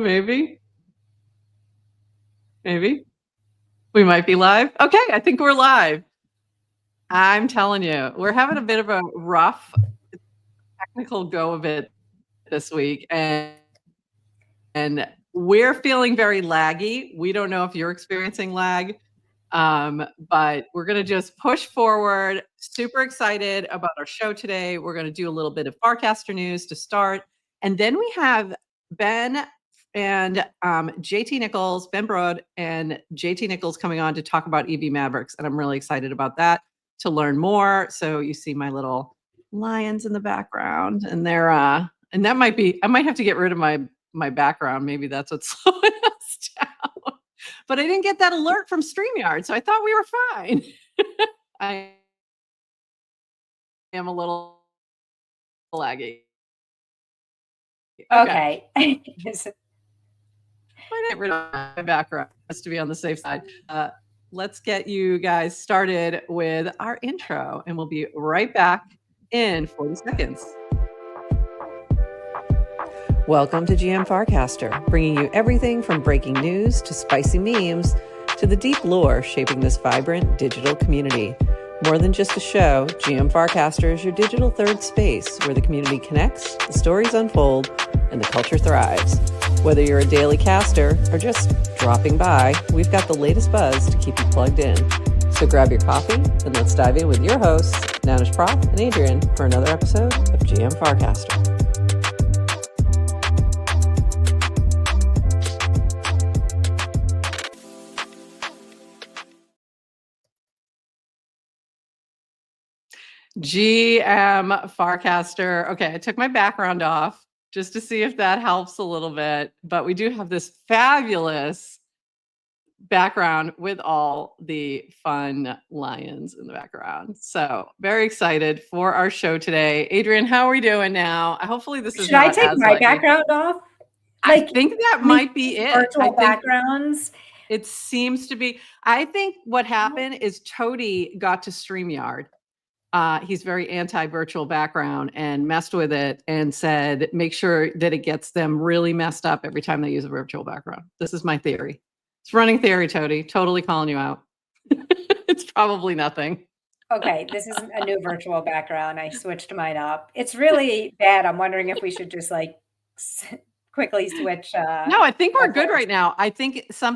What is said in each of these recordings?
Maybe. We might be live. Okay, I think we're live. I'm telling you, we're having a bit of a rough technical go of it this week, and we're feeling very laggy. We don't know if you're experiencing lag, but we're going to just push forward. Super excited about our show today. We're going to do a little bit of Farcaster news to start, and then we have Ben and JT Nichols, Ben Broad and JT Nichols coming on to talk about EV Mavericks, and I'm really excited about that to learn more. So you see my little lions in the background, and they're and that might be, I might have to get rid of my background. Maybe that's what's slowing us down. But I didn't get that alert from StreamYard, so I thought we were fine. I am a little laggy. Okay. I get rid of my background just to be on the safe side. Let's get you guys started with our intro, and we'll be right back in 40 seconds. Welcome to GM Farcaster, bringing you everything from breaking news to spicy memes to the deep lore shaping this vibrant digital community. More than just a show, GM Farcaster is your digital third space where the community connects, the stories unfold, and the culture thrives. Whether you're a daily caster or just dropping by, we've got the latest buzz to keep you plugged in. So grab your coffee and let's dive in with your hosts, Prof and Adrienne, for another episode of GM Farcaster. GM Farcaster. Okay, I took my background off just to see if that helps a little bit. But we do have this fabulous background with all the fun lions in the background. So very excited for our show today. Adrienne, how are we doing now? Hopefully this is Should I take my background off? I think that might be it. Virtual backgrounds. It seems to be. I think what happened is Toady got to StreamYard. He's very anti-virtual background and messed with it and said, make sure that it gets them really messed up every time they use a virtual background. This is my theory. It's running theory, Toady. Totally calling you out. It's probably nothing. Okay, this isn't a new virtual background. I switched mine up. It's really bad. I'm wondering if we should just like quickly switch. No, I think we're good right now. I think so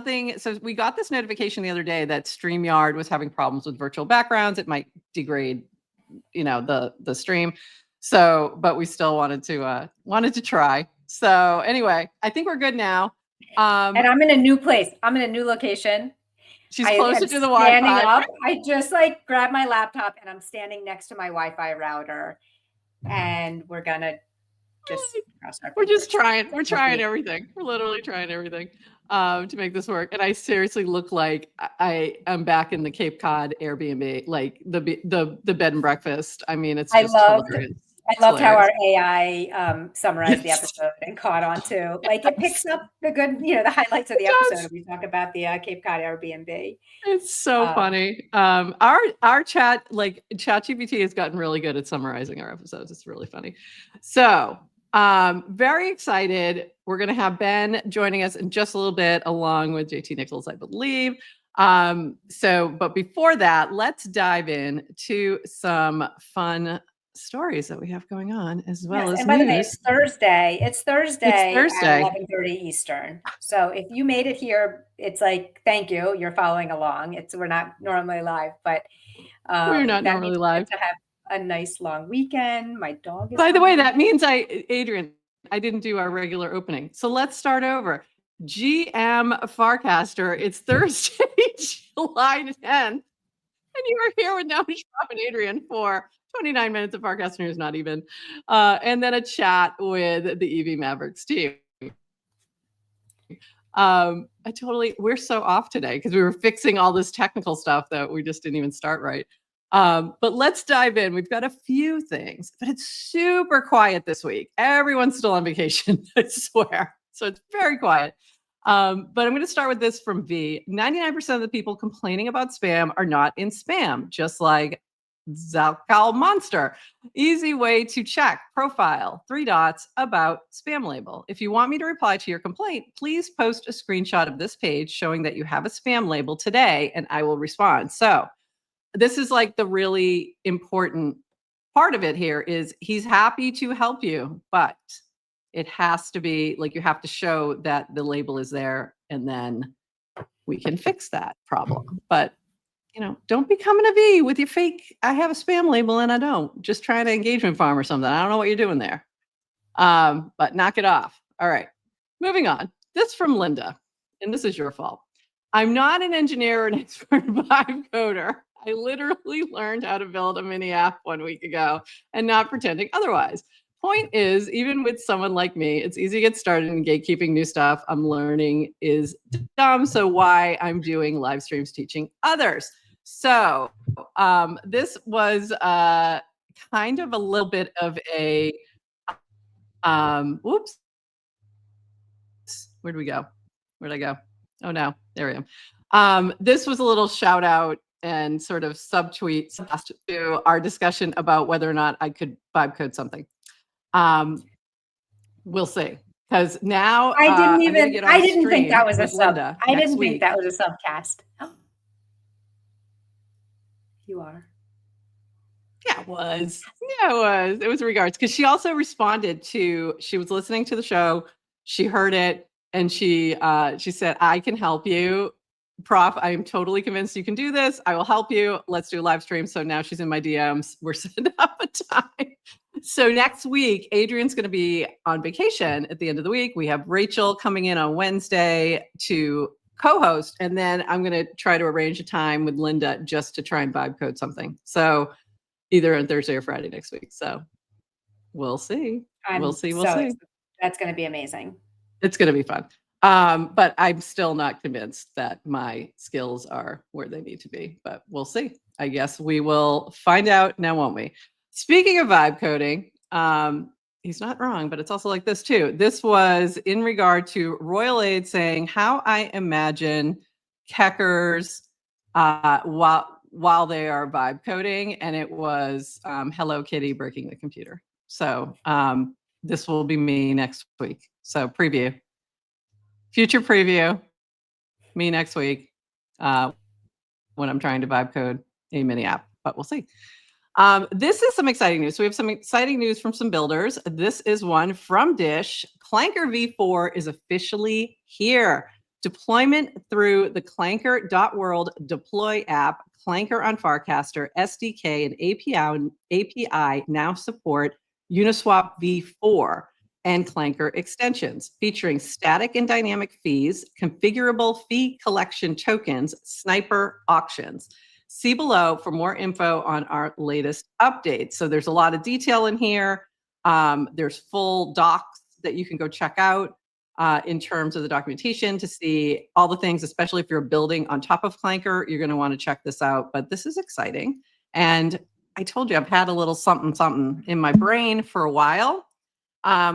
we got this notification the other day that StreamYard was having problems with virtual backgrounds. It might degrade the stream, so but we still wanted to try. So anyway, I think we're good now. And I'm in a new place. I'm in a new location. She's closer to the Wi-Fi. Up. I just grabbed my laptop and I'm standing next to my Wi-Fi router, and we're gonna we're trying everything. We're literally trying everything to make this work. And I seriously look like I am back in the Cape Cod Airbnb, like the bed and breakfast. I mean, it's just hilarious. I loved how our AI summarized the episode and caught on to, like, it picks up the good, the highlights of the episode. We talk about the Cape Cod Airbnb. It's so funny. Our chat, like ChatGPT has gotten really good at summarizing our episodes. It's really funny. So very excited. We're going to have Ben joining us in just a little bit, along with JT Nichols, I believe. But before that, let's dive in to some fun stories that we have going on, as well as by news. The way, it's Thursday. It's Thursday at 11:30 Eastern. So if you made it here, it's like, thank you. You're following along. We're not normally live, but we're not normally live. To have a nice long weekend. My dog is. By the way, that means Adrienne, I didn't do our regular opening. So let's start over. GM Farcaster. It's Thursday, July 10th. And you are here with Prof and Adrienne for 29 minutes of Farcaster news, not even. And then a chat with the EV Mavericks team. We're so off today because we were fixing all this technical stuff that we just didn't even start right. But let's dive in. We've got a few things, but it's super quiet this week. Everyone's still on vacation, I swear. So it's very quiet. But I'm going to start with this from V. 99% of the people complaining about spam are not in spam, just like Zalcal Monster. Easy way to check. Profile, 3 dots, about, spam label. If you want me to reply to your complaint, please post a screenshot of this page showing that you have a spam label today, and I will respond. So this is like the really important part of it here is he's happy to help you, but it has to be like you have to show that the label is there, and then we can fix that problem. But don't be coming to V with your fake, I have a spam label and I don't. Just trying to engagement farm or something. I don't know what you're doing there. But knock it off. All right. Moving on. This from Linda, and this is your fault. I'm not an engineer or an expert vibe coder. I literally learned how to build a mini app 1 week ago and not pretending otherwise. Point is, even with someone like me, it's easy to get started in gatekeeping new stuff. I'm learning is dumb. So why I'm doing live streams teaching others. So this was kind of a little bit of a, whoops. Where'd we go? Where'd I go? Oh no, there I am. This was a little shout out and sort of subtweet to our discussion about whether or not I could vibe code something. We'll see. Because now I didn't think that was a sub. I didn't think that was a subcast. You are. Yeah, it was. Yeah, it was. It was regards. Because she also responded to, she was listening to the show, she heard it, and she said, I can help you. Prof, I am totally convinced you can do this. I will help you. Let's do a live stream. So now she's in my DMs. We're setting up a time. So next week, Adrienne's going to be on vacation at the end of the week. We have Rachel coming in on Wednesday to co-host, and then I'm going to try to arrange a time with Linda just to try and vibe code something. So either on Thursday or Friday next week. So we'll see. We'll see. That's going to be amazing. It's going to be fun. But I'm still not convinced that my skills are where they need to be, but we'll see. I guess we will find out now, won't we? Speaking of vibe coding, he's not wrong, but it's also like this too. This was in regard to Royal Aid saying how I imagine keccers while they are vibe coding, and it was Hello Kitty breaking the computer. So this will be me next week. So preview. Future preview, me next week when I'm trying to vibe code a mini app, but we'll see. This is some exciting news. So we have some exciting news from some builders. This is one from Dish. Clanker V4 is officially here. Deployment through the Clanker.world deploy app, Clanker on Farcaster, SDK, and API now support Uniswap V4 and Clanker extensions, featuring static and dynamic fees, configurable fee collection tokens, sniper auctions. See below for more info on our latest updates. So there's a lot of detail in here. There's full docs that you can go check out in terms of the documentation to see all the things, especially if you're building on top of Clanker, you're going to want to check this out. But this is exciting. And I told you I've had a little something in my brain for a while.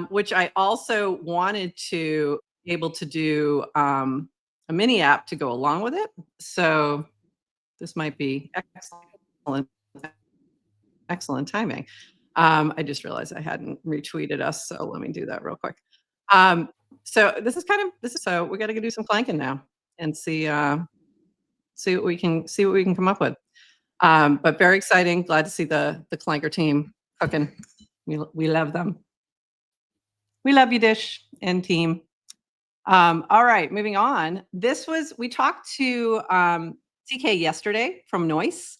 Which I also wanted to be able to do a mini app to go along with it. So this might be excellent timing. I just realized I hadn't retweeted us, so let me do that real quick. So so we got to go do some clanking now and see what we can come up with. But very exciting. Glad to see the Clanker team cooking. We love them. We love you, Dish and team. All right, moving on. We talked to CK yesterday from Noise,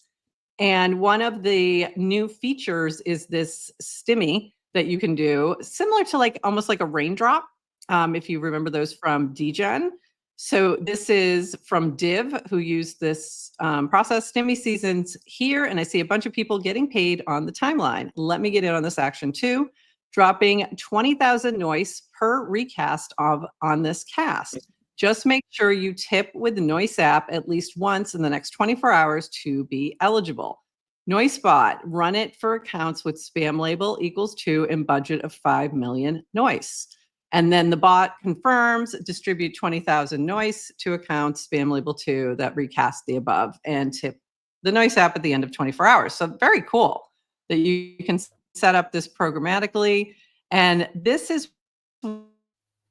and one of the new features is this stimmy that you can do, similar to almost like a raindrop, if you remember those from DGen. So this is from Div, who used this process. Stimmy seasons here, and I see a bunch of people getting paid on the timeline. Let me get in on this action too. Dropping 20,000 noise per recast on this cast. Just make sure you tip with the Noise app at least once in the next 24 hours to be eligible. NoiseBot, run it for accounts with spam label equals 2 and budget of 5 million noise. And then the bot confirms, distribute 20,000 noise to accounts spam label 2 that recast the above and tip the Noise app at the end of 24 hours. So very cool that you can set up this programmatically. And this is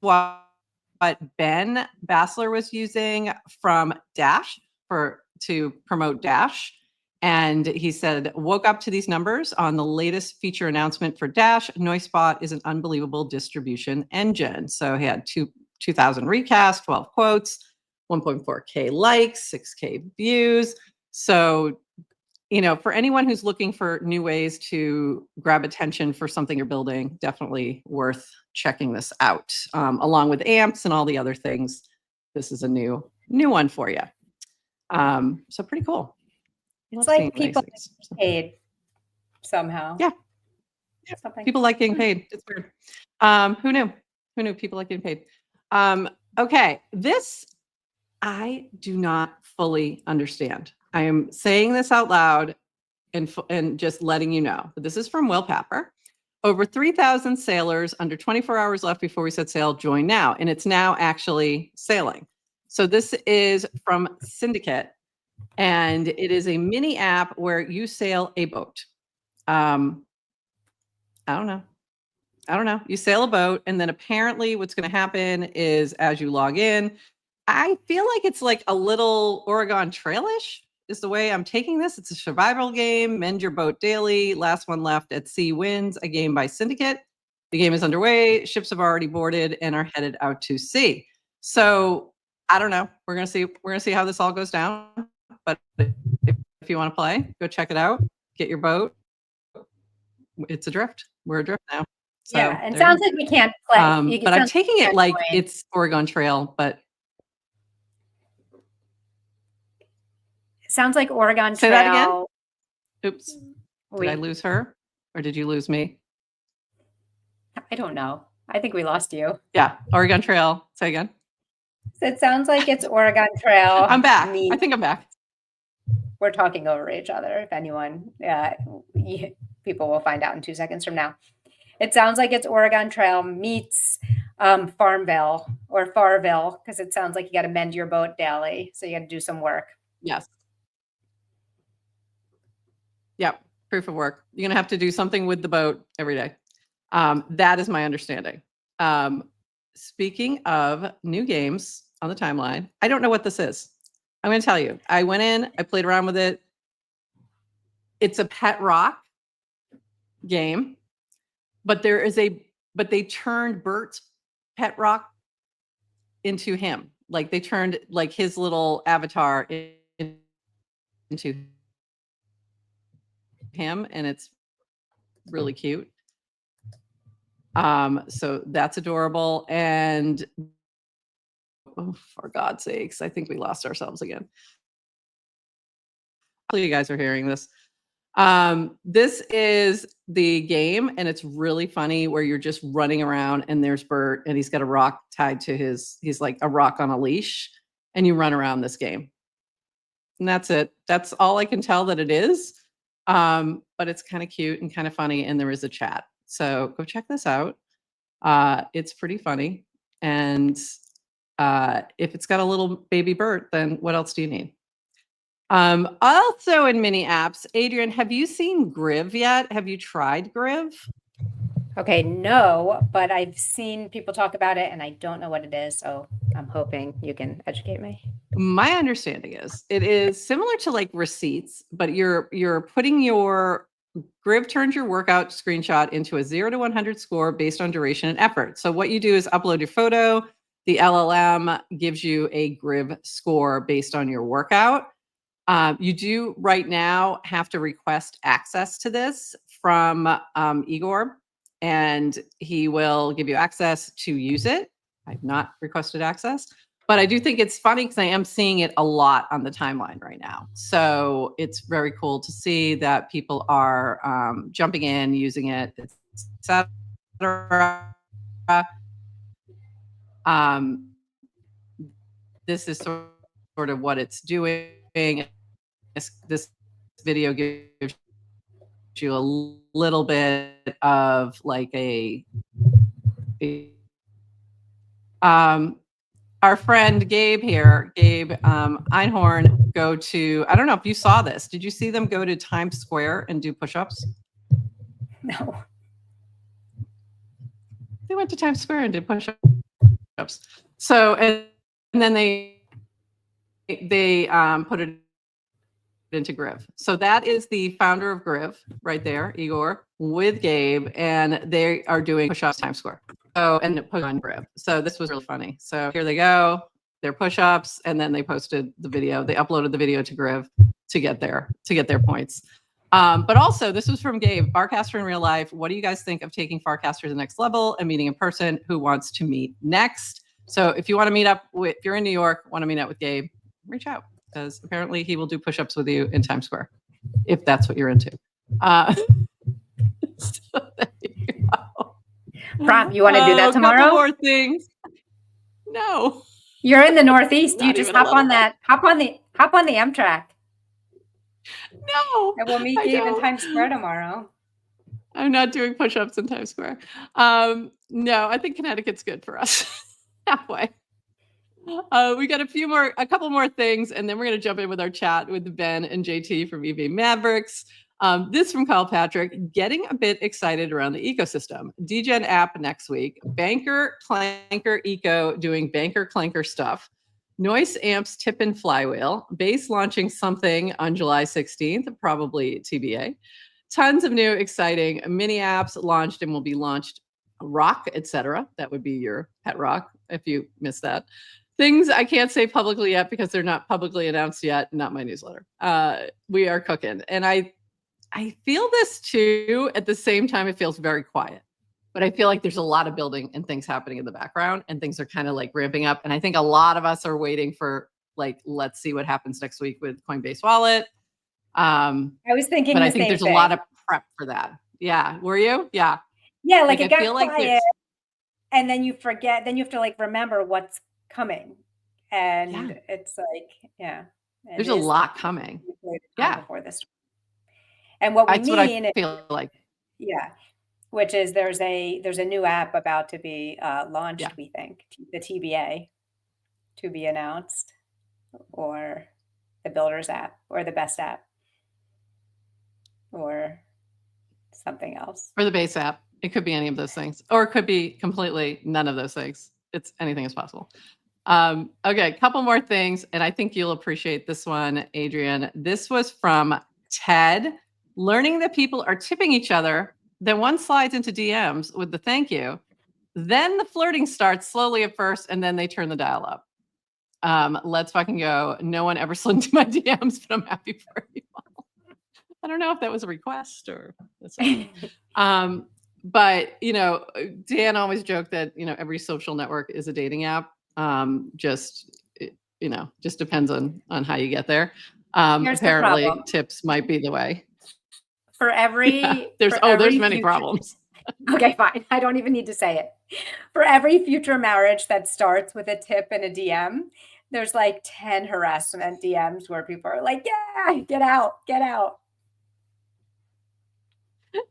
what Ben Bassler was using from Dash to promote Dash. And he said, woke up to these numbers on the latest feature announcement for Dash. NoiseBot is an unbelievable distribution engine. So he had 2,000 recasts, 12 quotes, 1.4K likes, 6K views. So, for anyone who's looking for new ways to grab attention for something you're building, definitely worth checking this out. Along with amps and all the other things, this is a new one for you. So pretty cool. It's like people paid somehow. Yeah. People like getting paid. It's weird. Who knew? Who knew people like getting paid? Okay. This I do not fully understand. I am saying this out loud and just letting you know. But this is from Will Papper. Over 3,000 sailors under 24 hours left before we set sail. Join now. And it's now actually sailing. So this is from Syndicate. And it is a mini app where you sail a boat. I don't know. You sail a boat, and then apparently what's going to happen is as you log in, I feel like it's like a little Oregon Trail-ish is the way I'm taking this. It's a survival game. Mend your boat daily. Last one left at sea wins. A game by Syndicate. The game is underway. Ships have already boarded and are headed out to sea. So I don't know. We're gonna see. We're gonna see how this all goes down. But if you want to play, go check it out. Get your boat. It's adrift. We're adrift now. So, yeah, and sounds like we can't play. But I'm taking it like it's Oregon Trail, but sounds like Oregon Trail. Say that again. Oops. Did I lose her, or did you lose me? I don't know. I think we lost you. Yeah, Oregon Trail. Say again. So it sounds like it's Oregon Trail. I'm back. I think I'm back. We're talking over each other. If anyone, people will find out in 2 seconds from now. It sounds like it's Oregon Trail meets Farmville or Farville, because it sounds like you got to mend your boat daily. So you got to do some work. Yes. Yep. Proof of work. You're going to have to do something with the boat every day. That is my understanding. Speaking of new games on the timeline, I don't know what this is. I'm going to tell you. I went in, I played around with it. It's a pet rock game, but they turned Bert's pet rock into him. Like they turned like his little avatar into him, and it's really cute. So that's adorable. And oh, for God's sakes, I think we lost ourselves again. Hopefully you guys are hearing this. This is the game, and it's really funny where you're just running around and there's Bert, and he's got a rock tied to he's like a rock on a leash, and you run around this game. And that's it. That's all I can tell that it is. But it's kind of cute and kind of funny, and there is a chat. So go check this out. It's pretty funny. And if it's got a little baby Bert, then what else do you need? Also in mini apps, Adrienne, have you seen Griv yet? Have you tried Griv? Okay, no, but I've seen people talk about it and I don't know what it is. So I'm hoping you can educate me. My understanding is it is similar to like receipts, but you're putting your Griv turns your workout screenshot into a 0 to 100 score based on duration and effort. So what you do is upload your photo. The LLM gives you a Griv score based on your workout. You do right now have to request access to this from Igor, and he will give you access to use it. I've not requested access, but I do think it's funny because I am seeing it a lot on the timeline right now. So it's very cool to see that people are jumping in, using it, etc. This is sort of what it's doing. This video gives you a little bit of like our friend Gabe here, Gabe Einhorn, go to, I don't know if you saw this. Did you see them go to Times Square and do push-ups? No. They went to Times Square and did push-ups. So, and then they put it into Griv. So that is the founder of Griv right there, Igor, with Gabe, and they are doing push-ups Times Square. So, and put on Griv. So this was really funny. So here they go, their push-ups, and then they posted the video. They uploaded the video to Griv to get their points. But also, this was from Gabe, Farcaster in real life. What do you guys think of taking Farcaster to the next level and meeting a person who wants to meet next? So if you want to meet up with, if you're in New York, want to meet up with Gabe, reach out, because apparently he will do push-ups with you in Times Square, if that's what you're into. So there you go. Prof, you want to do that tomorrow? A couple more things. No. You're in the Northeast. Not You just even a hop on little that. Hop on the Amtrak. No. And we'll meet Gabe in Times Square tomorrow. I'm not doing push-ups in Times Square. No, I think Connecticut's good for us. Halfway. We got a couple more things, and then we're going to jump in with our chat with Ben and JT from evmavericks. This from Kyle Patrick, getting a bit excited around the ecosystem. DGen app next week. Banker, Clanker, Eco doing Banker, Clanker stuff. Noise Amps, Tip and Flywheel. Base launching something on July 16th, probably TBA. Tons of new exciting mini apps launched and will be launched. Rock, etc. That would be your pet rock if you missed that. Things I can't say publicly yet because they're not publicly announced yet. Not my newsletter. We are cooking. And I feel this too. At the same time, it feels very quiet. But I feel like there's a lot of building and things happening in the background, and things are kind of like ramping up. And I think a lot of us are waiting for, like, let's see what happens next week with Coinbase Wallet. I was thinking, but I think there's a lot of prep for that. Yeah, were you? Yeah. Yeah, like it got feel quiet, and then you forget. Then you have to like remember what's coming, and it's like, yeah, there's a lot coming. Yeah, before this. And what we That's mean, what I feel like. Yeah, which is there's a new app about to be launched. We think the TBA, to be announced, or the Builders app, or the Best app, or something else, or the Base app. It could be any of those things, or it could be completely none of those things. It's anything is possible. Okay, a couple more things, and I think you'll appreciate this one, Adrienne. This was from Ted. Learning that people are tipping each other, then one slides into DMs with the thank you. Then the flirting starts slowly at first, and then they turn the dial up. Let's fucking go. No one ever slid into my DMs, but I'm happy for you all. I don't know if that was a request or but you know, Dan always joked that, you know, every social network is a dating app. Just depends on how you get there. Apparently tips might be the way. For every there's many problems. Okay, fine. I don't even need to say it. For every future marriage that starts with a tip and a DM, there's like 10 harassment DMs where people are like, yeah, get out.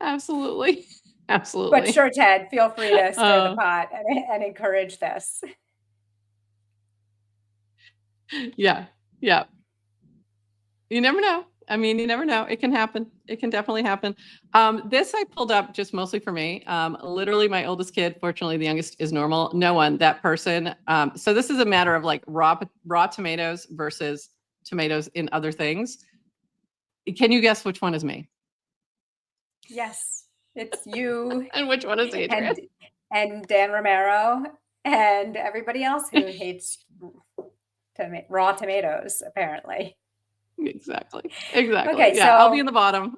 Absolutely. Absolutely. But sure, Ted, feel free to stir the pot and encourage this. Yeah. You never know. I mean, you never know. It can happen. It can definitely happen. This I pulled up just mostly for me. Literally my oldest kid, fortunately the youngest is normal. No one, that person. So this is a matter of like raw tomatoes versus tomatoes in other things. Can you guess which one is me? Yes, it's you. And which one is Adrienne? And Dan Romero and everybody else who hates raw tomatoes, apparently. Exactly. Okay, yeah, so I'll be in the bottom.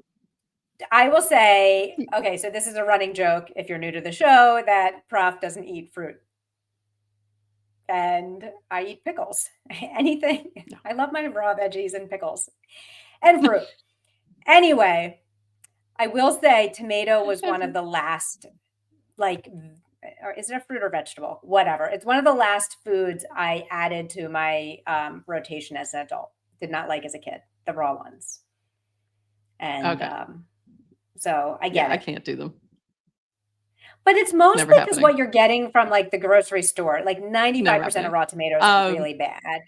I will say, okay, so this is a running joke if you're new to the show that Prof doesn't eat fruit. And I eat pickles. Anything. No. I love my raw veggies and pickles and fruit. Anyway, I will say tomato was one of the last, like, or is it a fruit or vegetable? Whatever. It's one of the last foods I added to my rotation as an adult. Did not like as a kid, the raw ones. And so I get it. I can't do them. But it's mostly Never because happening. what you're getting from like the grocery store, like 95% of happening. raw tomatoes are really bad.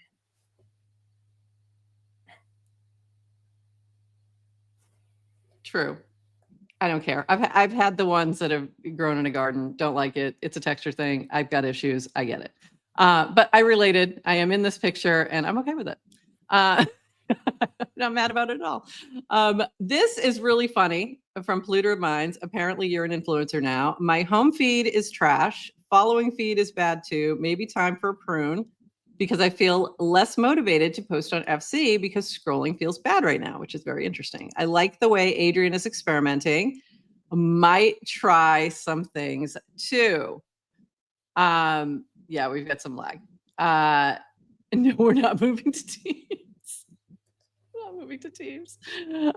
True. I don't care. I've had the ones that have grown in a garden. Don't like it. It's a texture thing. I've got issues. I get it. But I related. I am in this picture and I'm okay with it. Not mad about it at all. This is really funny from Polluter of Minds. Apparently you're an influencer now. My home feed is trash. Following feed is bad too. Maybe time for a prune because I feel less motivated to post on FC because scrolling feels bad right now, which is very interesting. I like the way Adrienne is experimenting. Might try some things too. Yeah, we've got some lag. No, we're not moving to Teams. Not moving to Teams.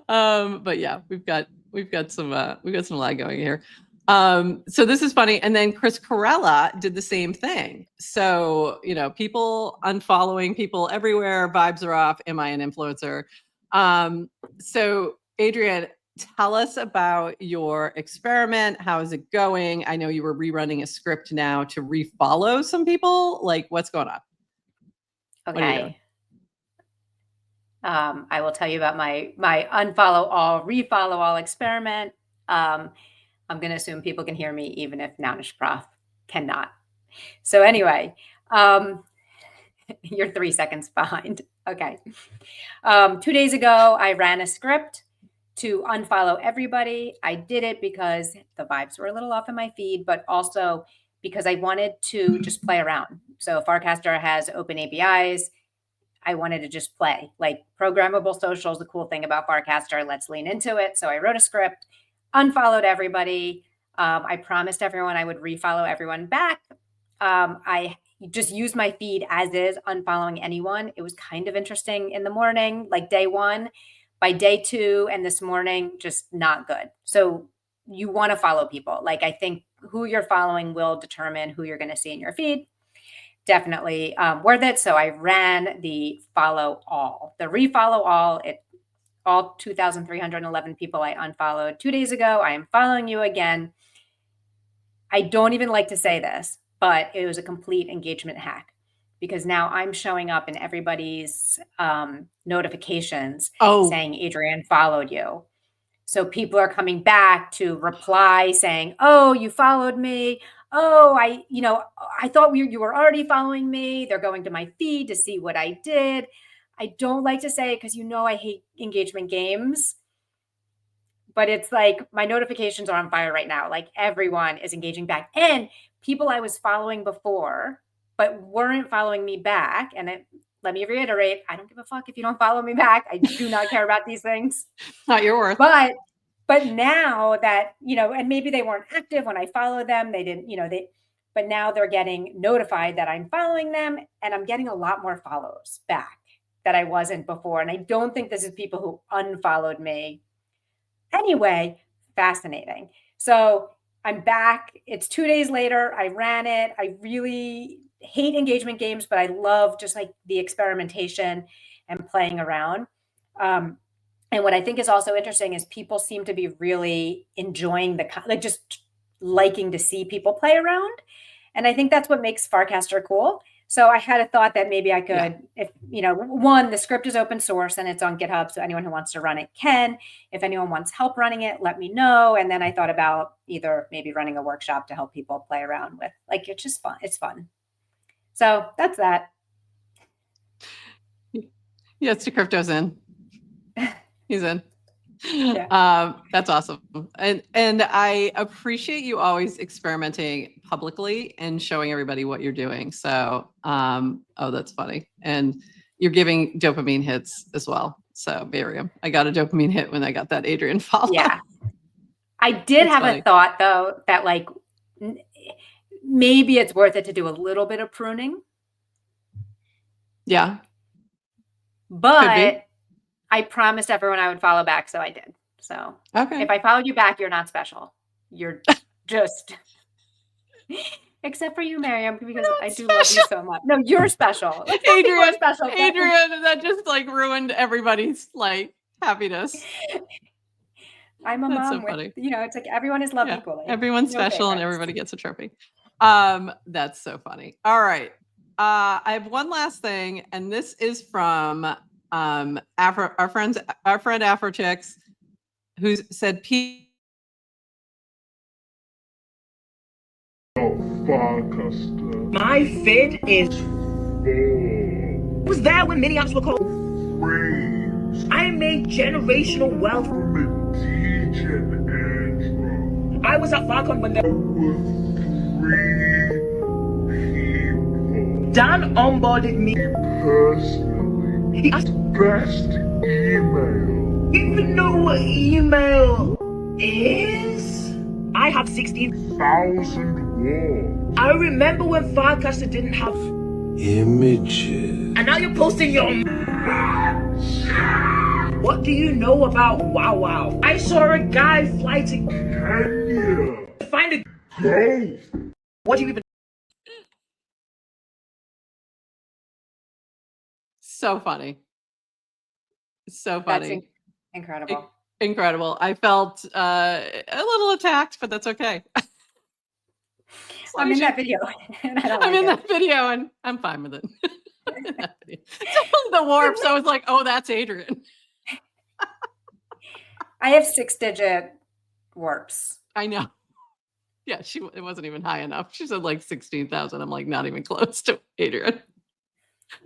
But yeah, we've got some lag going here. So this is funny. And then Chris Corella did the same thing. So, people unfollowing people everywhere, vibes are off. Am I an influencer? So Adrienne, tell us about your experiment. How is it going? I know you were rerunning a script now to refollow some people. Like, what's going on? Okay. I will tell you about my unfollow all, refollow all experiment. I'm going to assume people can hear me even if Nounish Prof cannot. So anyway, you're 3 seconds behind. Okay. 2 days ago, I ran a script to unfollow everybody. I did it because the vibes were a little off in my feed, but also because I wanted to just play around. So Farcaster has open APIs. I wanted to just play. Like, programmable social is the cool thing about Farcaster. Let's lean into it. So I wrote a script, unfollowed everybody. I promised everyone I would refollow everyone back. I just used my feed as is, unfollowing anyone. It was kind of interesting in the morning, like day 1. By day 2 and this morning, just not good. So you want to follow people. Like, I think who you're following will determine who you're going to see in your feed. Definitely worth it. So I ran the follow all, the refollow all. All 2,311 people I unfollowed 2 days ago. I am following you again. I don't even like to say this, but it was a complete engagement hack because now I'm showing up in everybody's notifications saying Adrienne followed you. So people are coming back to reply saying, oh, you followed me. Oh, I thought you were already following me. They're going to my feed to see what I did. I don't like to say it because I hate engagement games. But it's like my notifications are on fire right now. Like, everyone is engaging back. And people I was following before but weren't following me back. And let me reiterate, I don't give a fuck if you don't follow me back. I do not care about these things. Not your worth. But now that, and maybe they weren't active when I followed them, they didn't, but now they're getting notified that I'm following them, and I'm getting a lot more follows back that I wasn't before. And I don't think this is people who unfollowed me. Anyway, fascinating. So I'm back. It's 2 days later. I ran it. I really hate engagement games, but I love just like the experimentation and playing around. And what I think is also interesting is people seem to be really enjoying just liking to see people play around. And I think that's what makes Farcaster cool. So I had a thought that maybe I could, if, one, the script is open source and it's on GitHub. So anyone who wants to run it can. If anyone wants help running it, let me know. And then I thought about either maybe running a workshop to help people play around with. Like, it's just fun. It's fun. So that's that. Yes, to Crypto's in. He's in. Yeah. That's awesome. And I appreciate you always experimenting publicly and showing everybody what you're doing. So, that's funny. And you're giving dopamine hits as well. So Miriam, I got a dopamine hit when I got that Adrienne follow. Yeah. I did have a thought though, that like, maybe it's worth it to do a little bit of pruning. Yeah. But I promised everyone I would follow back, so I did. So if I followed you back, you're not special. You're just, except for you, Miriam, because I do love you so much. No, you're special. Adrienne, special. Adrienne, that just like ruined everybody's like happiness. I'm a That's mom so with, funny. it's like everyone is loved Yeah, equally. everyone's No special and favorites. everybody gets a trophy. That's so funny. All right. I have one last thing, and this is from our friend Afrochicks, who said Farcaster. My vid is. Was that when mini ops were called? Frames. I made generational wealth. Degen Andrew. I was at Falcon when There were 3 people. Dan onboarded me. Personally. He asked, Best email. "You even know what email is?" I have 16,000 words. I remember when Farcaster didn't have Images. and now you're posting your. What do you know about Wow Wow? I saw a guy fly to Kenya. find a. Go. What do you even? So funny. So That's funny. incredible. Incredible. I felt a little attacked, but that's okay. I'm in that video. And I don't I'm like in it. that video and I'm fine with it. In that video. The warp, so I was like, oh, that's Adrienne. I have 6-digit warps. I know. Yeah, it wasn't even high enough. She said like 16,000. I'm like, not even close to Adrienne.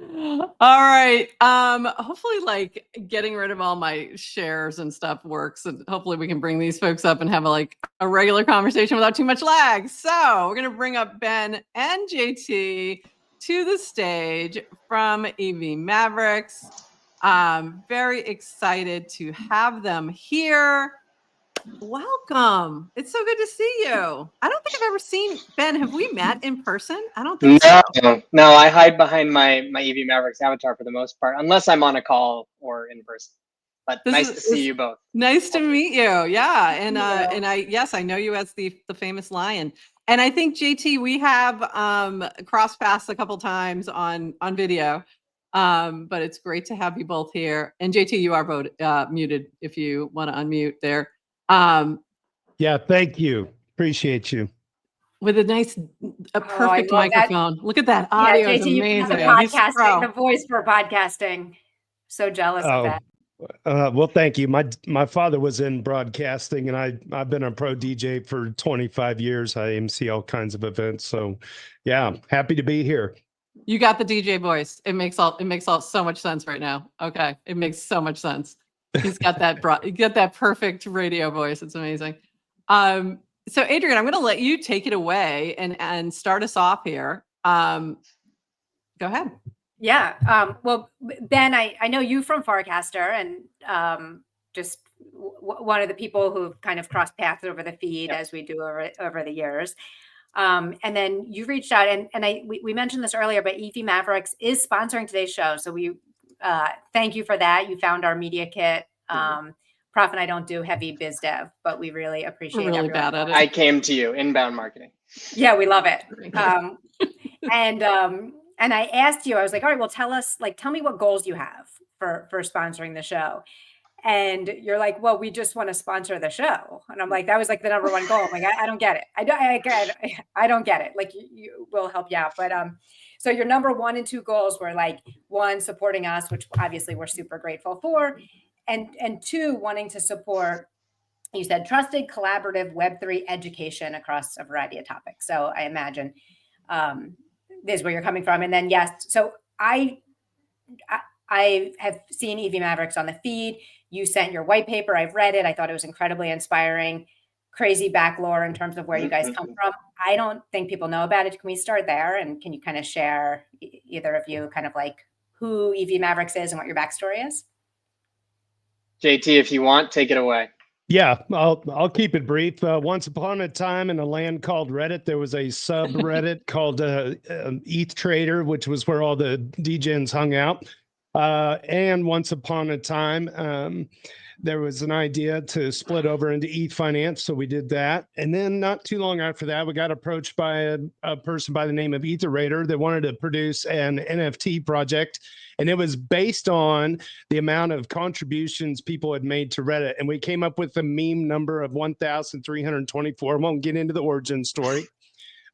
All right. Hopefully like getting rid of all my shares and stuff works, and hopefully we can bring these folks up and have a regular conversation without too much lag. So we're going to bring up Ben and JT to the stage from EV Mavericks. Very excited to have them here. Welcome. It's so good to see you. I don't think I've ever seen Ben. Have we met in person? I don't think so. No, I hide behind my EV Mavericks avatar for the most part, unless I'm on a call or in person. But nice to see you both. Nice to meet you. Yeah, and I know you as the famous lion. And I think JT, we have crossed paths a couple times on video. But it's great to have you both here. And JT, you are muted if you want to unmute there. Yeah, thank you. Appreciate you. With a perfect microphone. Look at that. Audio is JT, amazing. you have the podcasting, the voice for podcasting. So jealous of that. Well, thank you. My father was in broadcasting, and I've been a pro DJ for 25 years. I MC all kinds of events. So, yeah, happy to be here. You got the DJ voice. It makes all so much sense right now. Okay, it makes so much sense. He's got that perfect radio voice. It's amazing. So Adrienne, I'm going to let you take it away and start us off here. Go ahead. Yeah. Well, Ben, I know you from Farcaster, and just one of the people who've kind of crossed paths over the feed as we do over the years. And then you reached out, and we mentioned this earlier, but EV Mavericks is sponsoring today's show. So we thank you for that. You found our media kit. Prof and I don't do heavy biz dev, but we really appreciate it. We're really bad at it. I came to you, inbound marketing. Yeah, we love it. And I asked you, I was like, all right, well, tell me what goals you have for sponsoring the show. And you're like, well, we just want to sponsor the show. And I'm like, that was like the number one goal. I'm like, I don't get it. I don't get it. Like, you will help you out. But so your number 1 and 2 goals were like, 1, supporting us, which obviously we're super grateful for. And 2, wanting to support, you said, trusted collaborative Web3 education across a variety of topics. So I imagine this is where you're coming from. And then, yes, so I have seen EV Mavericks on the feed. You sent your white paper. I've read it. I thought it was incredibly inspiring. Crazy back lore in terms of where you guys come from. I don't think people know about it. Can we start there? And can you kind of share, either of you, kind of like who EV Mavericks is and what your backstory is? JT, if you want, take it away. Yeah, I'll keep it brief. Once upon a time in a land called Reddit, there was a subreddit called ETH Trader, which was where all the DJs hung out. And once upon a time, there was an idea to split over into ETH finance. So we did that. And then not too long after that, we got approached by a person by the name of Etherator that wanted to produce an NFT project. And it was based on the amount of contributions people had made to Reddit. And we came up with a meme number of 1,324. I won't get into the origin story,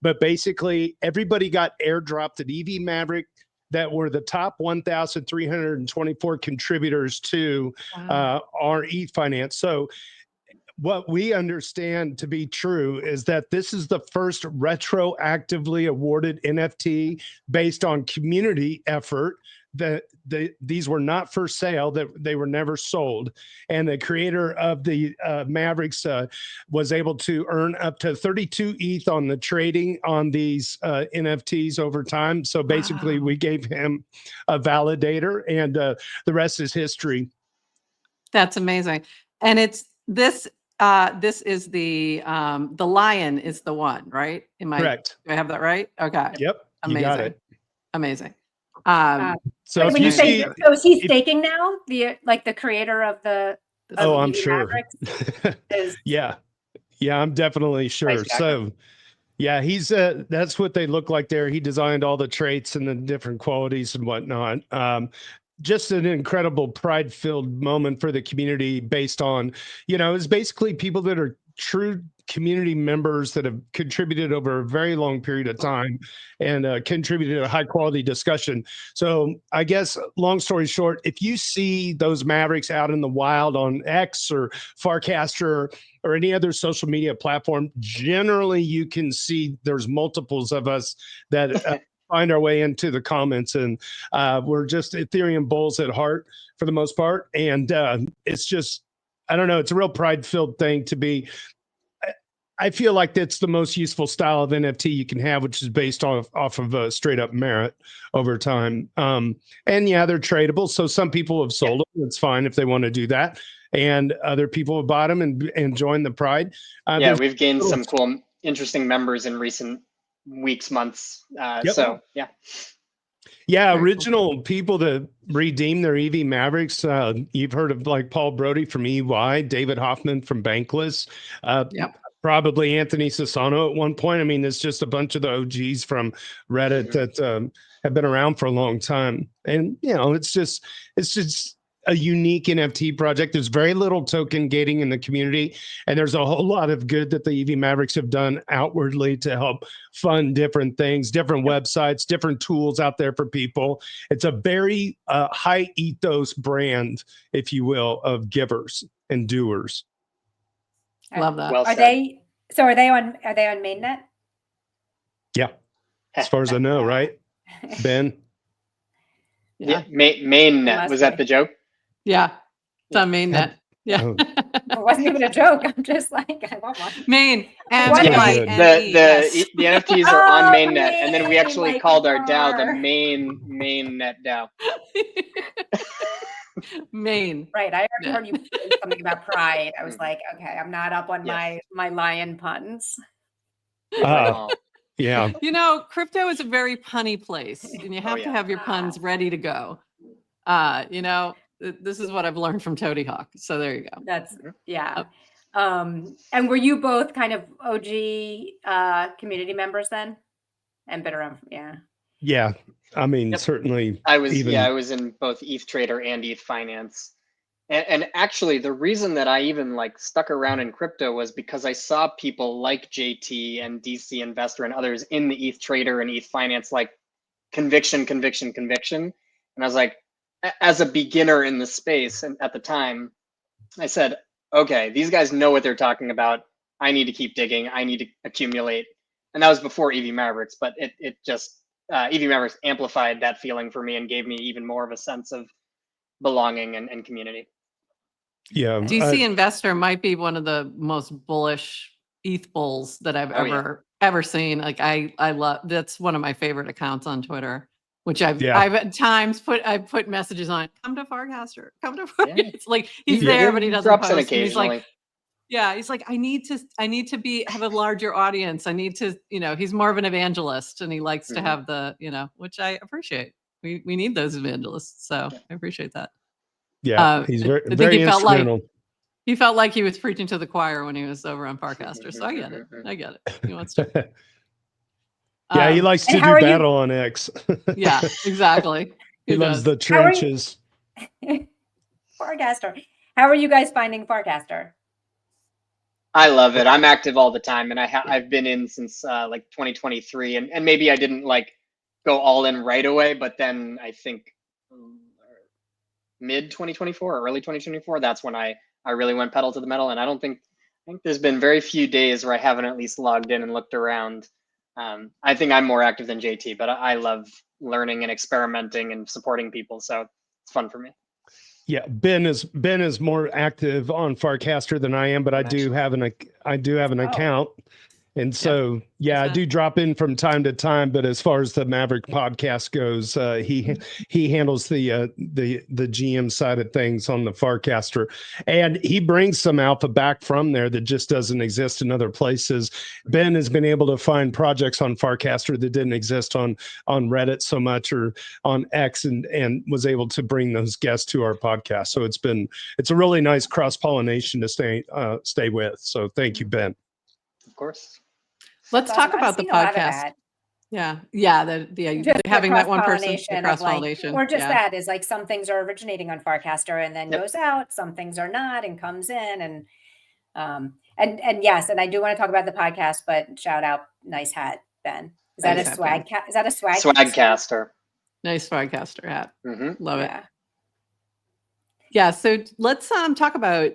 but basically everybody got airdropped at EV Maverick that were the top 1,324 contributors to our ETH finance. So what we understand to be true is that this is the first retroactively awarded NFT based on community effort. That these were not for sale, that they were never sold. And the creator of the Mavericks was able to earn up to 32 ETH on the trading on these NFTs over time. So basically we gave him a validator, and the rest is history. That's amazing. And it's this is the lion is the one, right? Correct. Do I have that right? Okay. Yep. Amazing. You got it. Amazing. So when you say, so is he staking now? The creator of the I'm EV sure. Mavericks Yeah, I'm definitely sure. Nice background. So yeah, he's that's what they look like there. He designed all the traits and the different qualities and whatnot. Just an incredible pride-filled moment for the community based on, it's basically people that are true community members that have contributed over a very long period of time and contributed a high quality discussion. So I guess, long story short, if you see those Mavericks out in the wild on X or Farcaster or any other social media platform, generally you can see there's multiples of us that find our way into the comments, and we're just Ethereum bulls at heart for the most part. And it's just, I don't know, it's a real pride-filled thing to be. I feel like that's the most useful style of NFT you can have, which is based off of straight up merit over time. And yeah, they're tradable. So some people have sold them. It's fine if they want to do that. And other people have bought them and joined the pride. We've gained some cool, interesting members in recent weeks, months. So yeah. Yeah, original people that redeem their EV Mavericks. You've heard of like Paul Brody from EY, David Hoffman from Bankless. Probably Anthony Sassano at one point. I mean, it's just a bunch of the OGs from Reddit that have been around for a long time. And, it's just a unique NFT project. There's very little token gating in the community, and there's a whole lot of good that the EV Mavericks have done outwardly to help fund different things, different websites, different tools out there for people. It's a very high ethos brand, if you will, of givers and doers. Love that. Well Are said. they on mainnet? Yeah, as far as I know, right, Ben? Yeah, mainnet. Was that the joke? Yeah, it's on mainnet. Yeah. Oh. It wasn't even a joke. I'm just like, I want one. Main. The NFTs are on mainnet, and then we actually like called our DAO the car. mainnet DAO. Main. Right. I already heard you say something about pride. I was like, okay, I'm not up on my lion puns. Yeah. Crypto is a very punny place, and you have to have your puns ready to go. This is what I've learned from ToadyHawk. So there you go. That's and were you both kind of OG community members then? And been around, Yeah. I mean, certainly. I was in both ETH Trader and ETH Finance. And actually, the reason that I even stuck around in crypto was because I saw people like JT and DC Investor and others in the ETH Trader and ETH Finance, conviction. And I was like, as a beginner in the space, and at the time, I said, okay, these guys know what they're talking about. I need to keep digging. I need to accumulate. And that was before EV Mavericks, but it just, EV Mavericks amplified that feeling for me and gave me even more of a sense of belonging and community. Yeah. DC Investor might be one of the most bullish ETH bulls that I've ever seen. I love, that's one of my favorite accounts on Twitter, which I've at times put messages on, come to Farcaster, come to Farcaster. It's like he's there, but he doesn't drops post. in occasionally. He's like, I need to have a larger audience. I need to, he's more of an evangelist, and he likes to have the, which I appreciate. We need those evangelists. So I appreciate that. Yeah, he's very he instrumental. He felt like he was preaching to the choir when he was over on Farcaster. So I get it. I get it. He wants to. Yeah, he likes to and do how are you- battle on X. Yeah, exactly. He loves the How are you- trenches. Farcaster. How are you guys finding Farcaster? I love it. I'm active all the time, and I've been in since like 2023, and maybe I didn't like go all in right away, but then I think mid 2024 or early 2024, that's when I really went pedal to the metal. And I think there's been very few days where I haven't at least logged in and looked around. I think I'm more active than JT, but I love learning and experimenting and supporting people, so it's fun for me. Yeah, Ben is more active on Farcaster than I am, but I do have an account. And so, yeah, I do drop in from time to time. But as far as the Maverick podcast goes, he handles the GM side of things on the Farcaster, and he brings some alpha back from there that just doesn't exist in other places. Ben has been able to find projects on Farcaster that didn't exist on Reddit so much or on X, and was able to bring those guests to our podcast. So it's a really nice cross pollination to stay with. So thank you, Ben. Of course. Let's talk about the podcast. Yeah. Having that one person, the cross-pollination. Or just that is like some things are originating on Farcaster and then goes out, some things are not and comes in. And yes, and I do want to talk about the podcast, but shout out, nice hat, Ben. Is that a swag? Is that a swag? Swagcaster. Nice Farcaster hat. Mm-hmm. Love it. Yeah, so let's talk about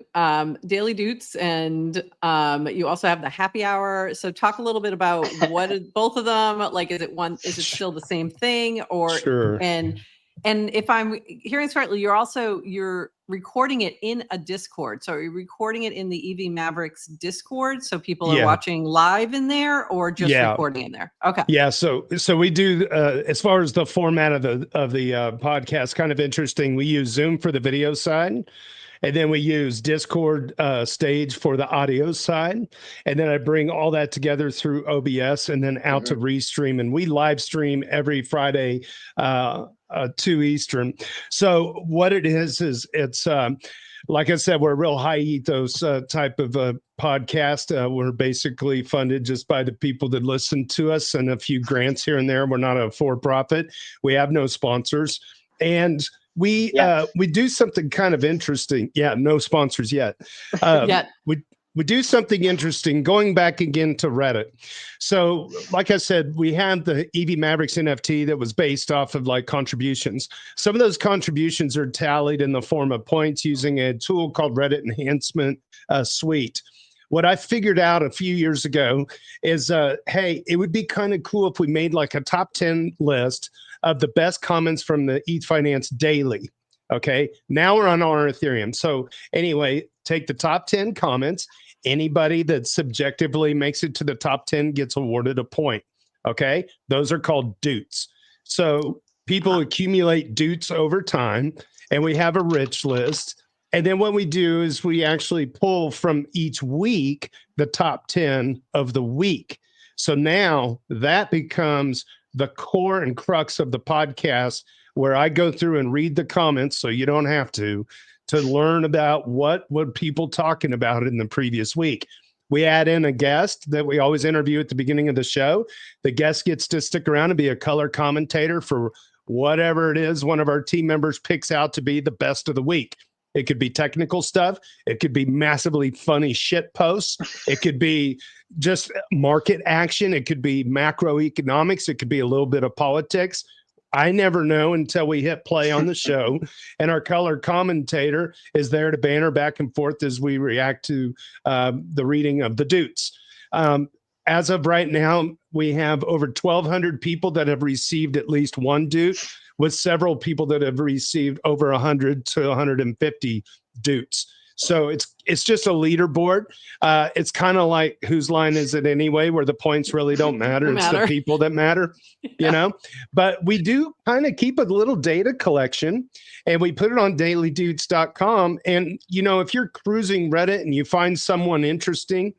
Daily Doots, and you also have the happy hour. So talk a little bit about what is both of them like. Is it still the same thing, or sure? And if I'm hearing correctly, you're recording it in a Discord. So are you recording it in the EV Mavericks Discord so people are watching live in there, or just recording in there? Okay. Yeah. So we do as far as the format of the podcast, kind of interesting. We use Zoom for the video side. And then we use Discord stage for the audio side. And then I bring all that together through OBS and then out to Restream. And we live stream every Friday 2 Eastern. So what it is it's like I said, we're a real high ethos type of podcast. We're basically funded just by the people that listen to us and a few grants here and there. We're not a for-profit. We have no sponsors. And we do something kind of interesting. Yeah, no sponsors yet. We do something interesting, going back again to Reddit. So, like I said, we had the EV Mavericks NFT that was based off of like contributions. Some of those contributions are tallied in the form of points using a tool called Reddit Enhancement Suite. What I figured out a few years ago is, hey, it would be kind of cool if we made like a top 10 list of the best comments from the ETH Finance Daily. Okay, now we're on our Ethereum. So anyway, take the top 10 comments. Anybody that subjectively makes it to the top 10 gets awarded a point. Okay, those are called doots. So people accumulate doots over time, and we have a rich list. And then what we do is we actually pull from each week the top 10 of the week. So now that becomes the core and crux of the podcast, where I go through and read the comments, so you don't have to learn about what people talking about in the previous week. We add in a guest that we always interview at the beginning of the show. The guest gets to stick around and be a color commentator for whatever it is one of our team members picks out to be the best of the week. It could be technical stuff. It could be massively funny shit posts. It could be just market action. It could be macroeconomics. It could be a little bit of politics. I never know until we hit play on the show. And our color commentator is there to banter back and forth as we react to the reading of the doots. As of right now, we have over 1,200 people that have received at least one doot, with several people that have received over 100 to 150 doots. So it's just a leaderboard. It's kind of like Whose Line Is It Anyway, where the points really don't matter. It's the people that matter, you know. But we do kind of keep a little data collection, and we put it on dailydoots.com. And, you know, if you're cruising Reddit and you find someone interesting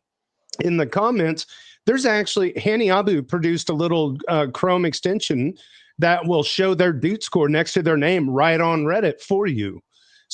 in the comments, there's actually Hani Abu produced a little Chrome extension that will show their doot score next to their name right on Reddit for you.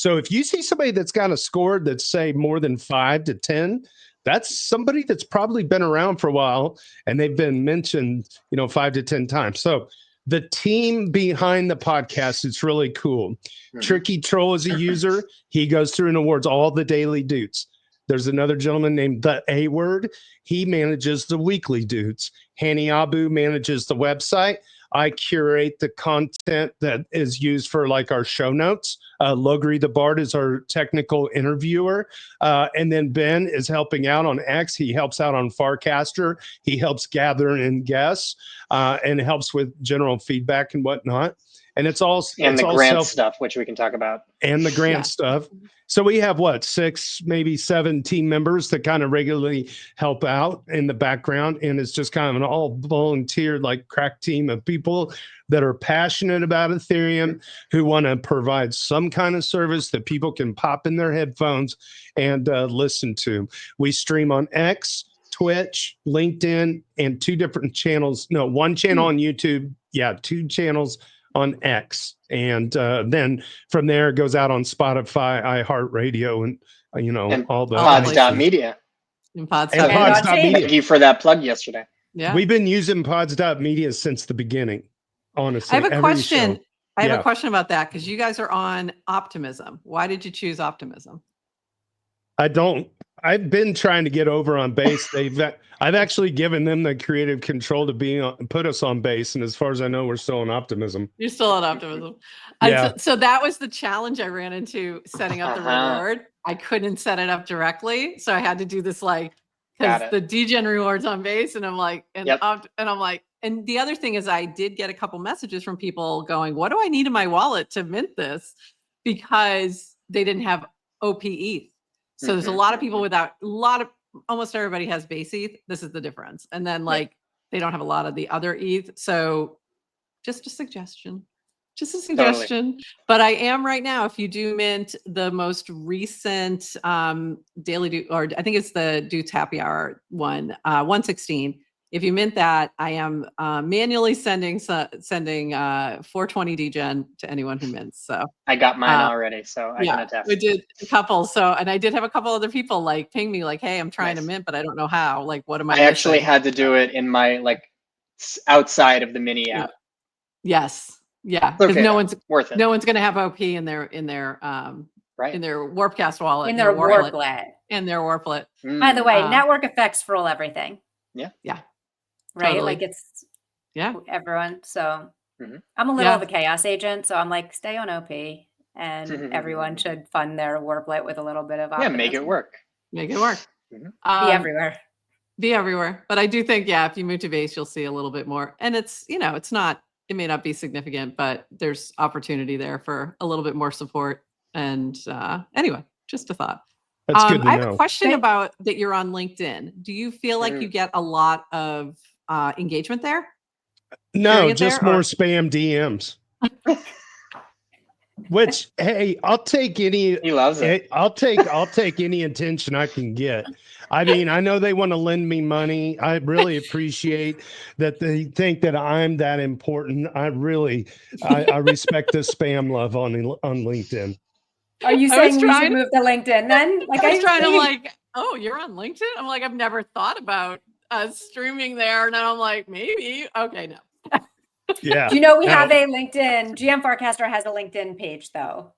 So if you see somebody that's got a score that's say more than 5 to 10, that's somebody that's probably been around for a while and they've been mentioned, 5 to 10 times. So the team behind the podcast is really cool. Tricky Troll is a user. He goes through and awards all the daily dudes. There's another gentleman named The A Word. He manages the weekly dudes. Hani Abu manages the website. I curate the content that is used for like our show notes. Logri the Bard is our technical interviewer. And then Ben is helping out on X. He helps out on Farcaster. He helps gather in guests and helps with general feedback and whatnot. And it's all the grant stuff, which we can talk about. And the grant stuff. So we have 6, maybe 7 team members that kind of regularly help out in the background. And it's just kind of an all volunteered, like crack team of people that are passionate about Ethereum, who want to provide some kind of service that people can pop in their headphones and listen to. We stream on X, Twitch, LinkedIn, and 2 different channels. No, 1 channel on YouTube. Yeah, 2 channels on X, and then from there it goes out on Spotify, iHeartRadio, and and all the pods.media. And pods. And pods.media. Thank you for that plug yesterday. Yeah, we've been using pods.media since the beginning. Honestly, I have a question. Show. I have a question about that because you guys are on Optimism. Why did you choose Optimism? I've been trying to get over on base. I've actually given them the creative control to put us on base, and as far as I know, we're still on Optimism. You're still on Optimism. Yeah. So that was the challenge I ran into setting up the reward. I couldn't set it up directly, so I had to do this because the degen rewards on base, and I'm like, and the other thing is I did get a couple messages from people going, "What do I need in my wallet to mint this?" Because they didn't have OP ETH. So there's a lot of people without almost everybody has base ETH. This is the difference. And then they don't have a lot of the other ETH. So just a suggestion. Totally. But I am right now, if you do mint the most recent daily do, or I think it's the Dudes Happy Hour one, 116. If you mint that, I am manually sending 420 degen to anyone who mints. So I got mine already, so I can attest. We did a couple. So, and I did have a couple other people ping me hey, I'm trying to mint, but I don't know how. What am I? I actually had to do it in my outside of the mini app. Yes. Yeah. Because okay, no one's worth it. No one's going to have OP in their in their Warpcast wallet. In their Warplet. In their Warplet. By the way, network effects rule everything. Yeah. Yeah. Right. Totally. It's Yeah. everyone. So I'm a little of a chaos agent. So I'm stay on OP, and everyone should fund their Warplet with a little bit of optimism. Make it work. Make it work. Be everywhere. Be everywhere. But I do think, if you move to base, you'll see a little bit more. And it's, it may not be significant, but there's opportunity there for a little bit more support. And anyway, just a thought. That's good to know. I have a question about that you're on LinkedIn. Do you feel like you get a lot of engagement there? No, just more spam DMs. Which, hey, I'll take any. He loves it. I'll take any attention I can get. I mean, I know they want to lend me money. I really appreciate that they think that I'm that important. I respect the spam love on LinkedIn. Are you saying we should move to LinkedIn then? I was trying to oh, you're on LinkedIn? I'm I've never thought about streaming there. And then I'm maybe. Okay, no. Yeah. Do you know we have a LinkedIn? GM Farcaster has a LinkedIn page though,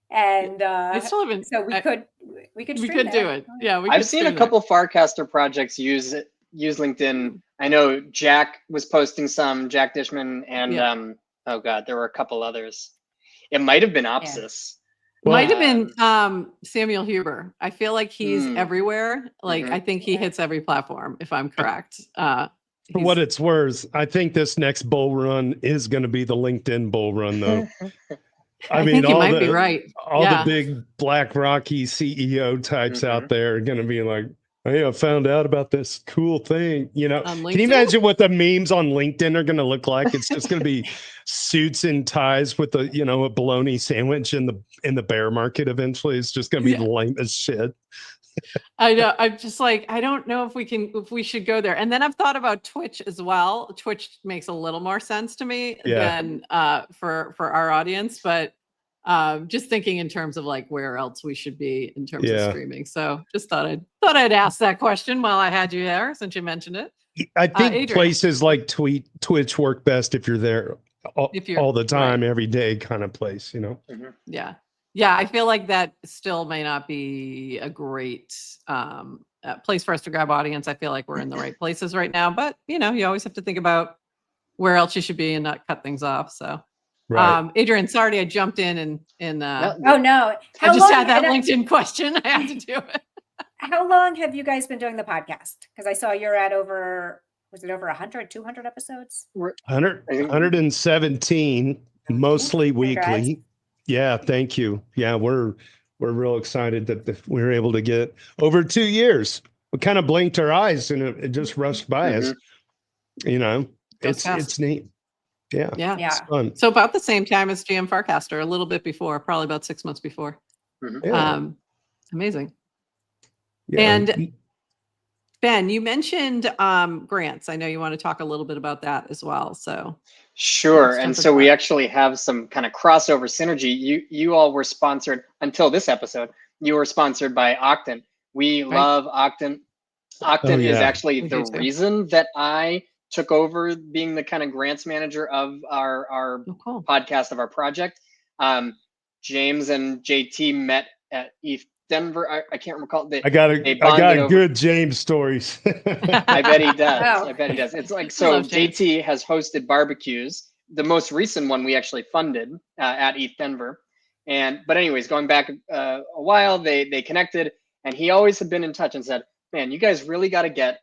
and I still haven't. So we could do it. Yeah, I've seen a couple Farcaster projects use LinkedIn. I know Jack was posting some, Jack Dishman, and oh god, there were a couple others. It might have been Opsis. Yeah. Might have been Samuel Huber. I feel like he's everywhere. I think he hits every platform, if I'm correct. For what it's worth, I think this next bull run is going to be the LinkedIn bull run, though. I mean, think you might be right. All the big Black Rocky CEO types out there are going to be hey, I found out about this cool thing. Can you imagine what the memes on LinkedIn are going to look like? It's just going to be suits and ties with a bologna sandwich in the bear market. Eventually, it's just going to be lame as shit. I know. I'm just I don't know if we should go there. And then I've thought about Twitch as well. Twitch makes a little more sense to me than for our audience. But Just thinking in terms of like where else we should be in terms of Yeah. streaming. So just thought I'd ask that question while I had you there, since you mentioned it. I think Adrienne. places like Twitch work best if you're there If you're- all the time, right. every day kind of place, you know? Yeah. Yeah. I feel like that still may not be a great place for us to grab audience. I feel like we're in the right places right now, but you always have to think about where else you should be and not cut things off. So, Right. Adrienne, sorry, I jumped in and Oh no! I just had that LinkedIn question. I had to do it. How long have you guys been doing the podcast? Because I saw you're at over 100, 200 episodes? 117, mostly Congrats. weekly. Yeah, thank you. Yeah, we're real excited that we were able to get over 2 years. We kind of blinked our eyes and it just rushed by us. You know, it's neat. Yeah. Yeah. Yeah. It's fun. So about the same time as GM Farcaster, a little bit before, probably about 6 months before. Yeah. Amazing. Yeah. And Ben, you mentioned grants. I know you want to talk a little bit about that as well. So Sure. Let's And jump so into we that. actually have some kind of crossover synergy. You all were sponsored until this episode. You were sponsored by Octane. We Right. love Octane. Octane is yeah. actually We the do too. reason that I took over being the kind of grants manager of our Oh, cool. podcast, of our project. James and JT met at ETH Denver. I can't recall. I got bonded over- good James stories. I bet he does. Oh. I bet he does. It's like, I so love James. JT has hosted barbecues. The most recent one we actually funded at ETH Denver. But anyways, going back a while, they connected, and he always had been in touch and said, man, you guys really got to get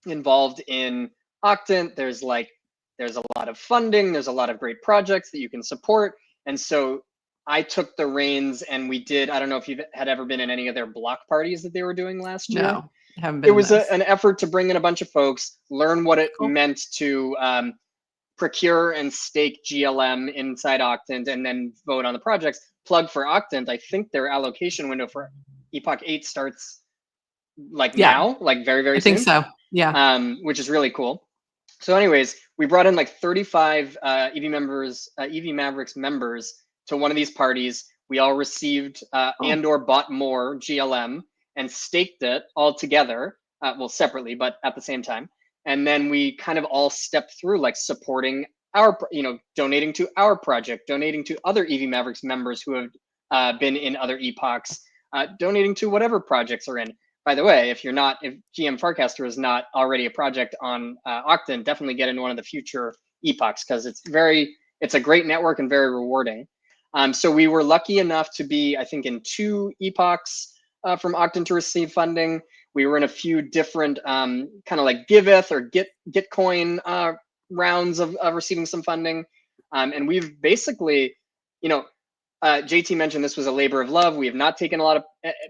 involved in Octane. There's a lot of funding. There's a lot of great projects that you can support. And so I took the reins and we did, I don't know if you had ever been in any of their block parties that they were doing last year. No, I haven't been. It was in those. an effort to bring in a bunch of folks, learn what it Cool. meant to procure and stake GLM inside Octane, and then vote on the projects. Plug for Octane, I think their allocation window for Epoch 8 starts now, like very, very I soon. think so. Yeah. Which is really cool. So anyways, we brought in like 35 EV Mavericks members to one of these parties. We all received and or bought more GLM and staked it all together, well, separately, but at the same time. And then we kind of all stepped through like supporting our, donating to our project, donating to other EV Mavericks members who have been in other epochs, donating to whatever projects are in. By the way, if GM Farcaster is not already a project on Octane, definitely get into one of the future epochs, because it's a great network and very rewarding. So we were lucky enough to be, I think, in 2 epochs from Octane to receive funding. We were in a few different kind of like Giveth or Gitcoin rounds of receiving some funding. And we've basically, JT mentioned this was a labor of love. We have not taken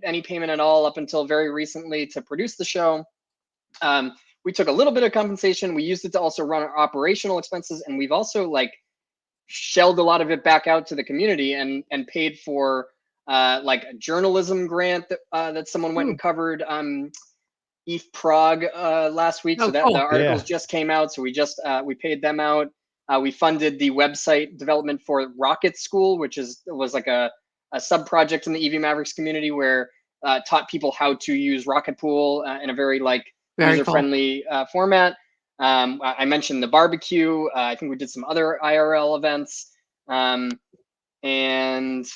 any payment at all up until very recently to produce the show. We took a little bit of compensation. We used it to also run our operational expenses. And we've also shelled a lot of it back out to the community and paid for like a journalism grant that someone went and covered ETH Prague last week. Oh, so that cool. the articles just came out. So we paid them out. We funded the website development for Rocket School, which was like a sub-project in the EV Mavericks community where taught people how to use Rocket Pool in a very user-friendly format. I mentioned the barbecue. I think we did some other IRL events. And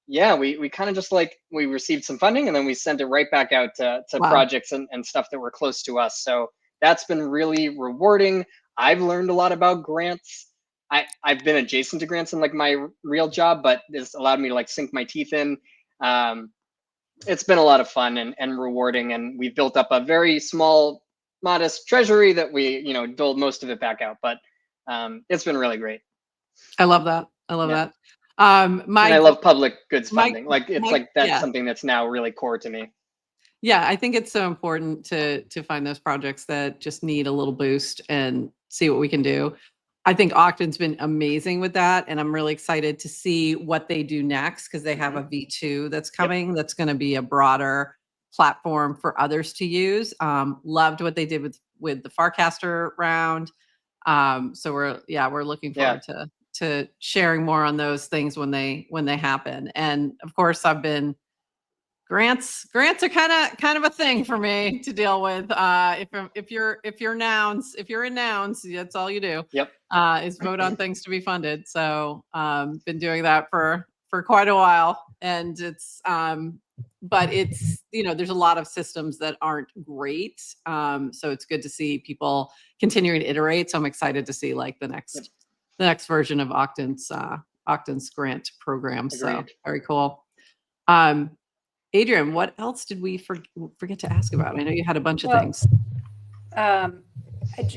yeah, we kind of just we received some funding and then we sent it right back out to projects and stuff that were close to us. So that's been really rewarding. I've learned a lot about grants. I've been adjacent to grants in my real job, but this allowed me to sink my teeth in. It's been a lot of fun and rewarding, and we've built up a very small, modest treasury that we doled most of it back out. But it's been really great. I love that. I love that. And I love public goods funding. That's yeah. something that's now really core to me. Yeah, I think it's so important to find those projects that just need a little boost and see what we can do. I think Octane's been amazing with that, and I'm really excited to see what they do next, because they have a V2 that's coming. That's going to be a broader platform for others to use. Loved what they did with the Farcaster round. So we're looking forward to to sharing more on those things when they happen. And of course, I've been grants are kind of a thing for me to deal with. If you're nouns, if you're in nouns, that's all you do. Yep. Is vote on things to be funded. So been doing that for quite a while, and it's but it's, there's a lot of systems that aren't great. So it's good to see people continuing to iterate. So I'm excited to see like the next version of Octan's grant program. So Agreed. very cool. Adrienne, what else did we forget to ask about? I know you had a bunch of things.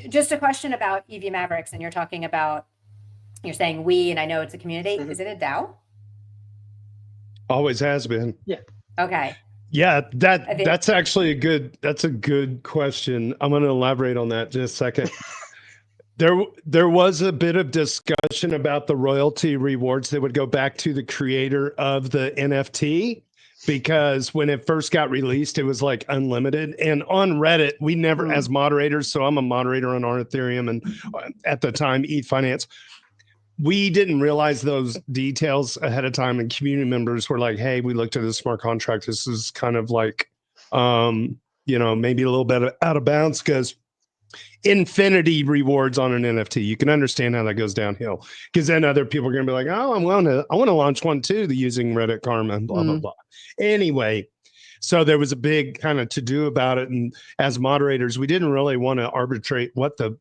Just a question about evmavericks, and you're saying we, and I know it's a community. Mhm. Is it a DAO? Always has been. Yeah. Okay. Yeah, that's actually a good question. I'm going to elaborate on that in just a second. There was a bit of discussion about the royalty rewards that would go back to the creator of the NFT, because when it first got released, it was like unlimited. And on Reddit, we never, as moderators, so I'm a moderator on our Ethereum and at the time, ETH Finance, we didn't realize those details ahead of time. And community members were like, hey, we looked at this smart contract. This is kind of like, maybe a little bit out of bounds, because infinity rewards on an NFT. You can understand how that goes downhill, because then other people are going to be like, oh, I want to launch one too, using Reddit Karma and blah, blah, blah. Anyway, so there was a big kind of to-do about it. And as moderators, we didn't really want to arbitrate what the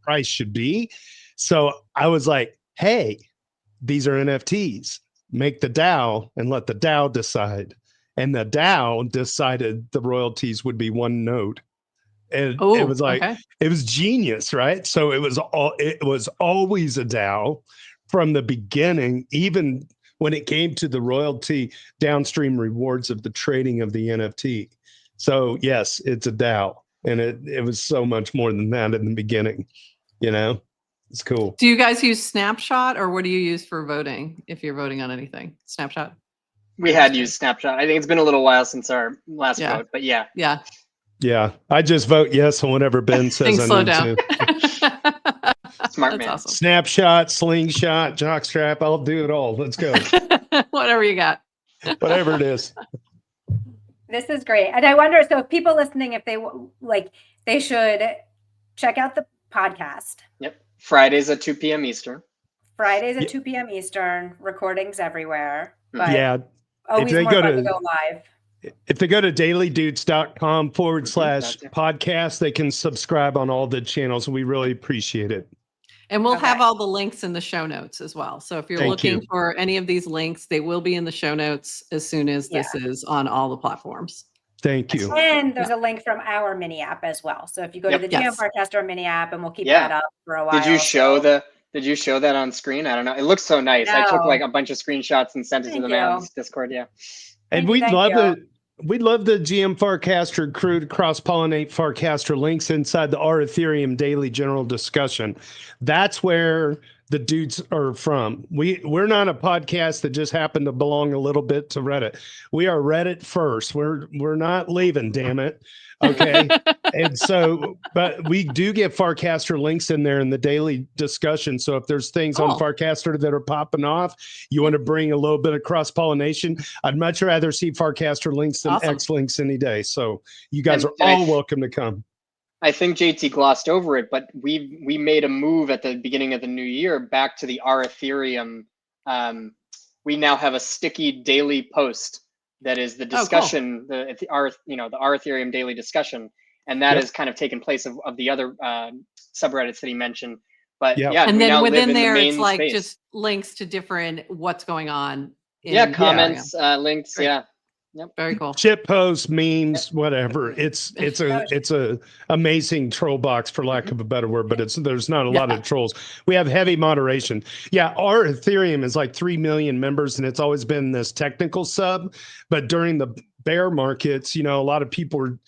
price should be. So I was like, hey, these are NFTs. Make the DAO and let the DAO decide. And the DAO decided the royalties would be one node. And it was like, It was genius, right? So it was always a DAO from the beginning, even when it came to the royalty downstream rewards of the trading of the NFT. So yes, it's a DAO, and it was so much more than that in the beginning. It's cool. Do you guys use Snapshot, or what do you use for voting if you're voting on anything? Snapshot? We had used Snapshot. I think it's been a little while since our last vote, but yeah. Yeah. Yeah. I just vote yes on whatever Ben says. Slow down. Smart man. Awesome. Snapshot, slingshot, jockstrap. I'll do it all. Let's go. Whatever you got. Whatever it is. This is great. And I wonder, so if people listening, if they should check out the podcast. Yep. Fridays at 2 p.m. Eastern. Fridays at 2 p.m. Eastern, recordings everywhere. But yeah. always more fun to go live. If they go to dailydudes.com/podcast, they can subscribe on all the channels. We really appreciate it. And we'll have all the links in the show notes as well. So if you're looking for any of these links, they will be in the show notes as soon as this is on all the platforms. Thank you. And there's a link from our mini app as well. So if you go to the GM Farcaster mini app, and we'll keep that up for a while. Did you show that on screen? I don't know. It looks so nice. I took like a bunch of screenshots and sent it to the man's Discord. Yeah. And we'd love the GM Farcaster crew to cross-pollinate Farcaster links inside the our Ethereum daily general discussion. That's where the dudes are from. We're not a podcast that just happened to belong a little bit to Reddit. We are Reddit first. We're not leaving, damn it. Okay. And so, but we do get Farcaster links in there in the daily discussion. So if there's things on Farcaster that are popping off, you want to bring a little bit of cross-pollination, I'd much rather see Farcaster links than X links any day. So you guys are all welcome to come. I think JT glossed over it, but we made a move at the beginning of the new year back to the our Ethereum. We now have a sticky daily post that is the discussion, the our Ethereum daily discussion, and that has kind of taken place of the other subreddits that he mentioned. But and then within there, it's like just links to different what's going on. Comments, links, Great. Yep. Very cool. Shit posts, memes, whatever. It's a amazing troll box, for lack of a better word, but there's not a lot of trolls. We have heavy moderation. Yeah, our Ethereum is like 3 million members, and it's always been this technical sub. But during the bear markets, a lot of people were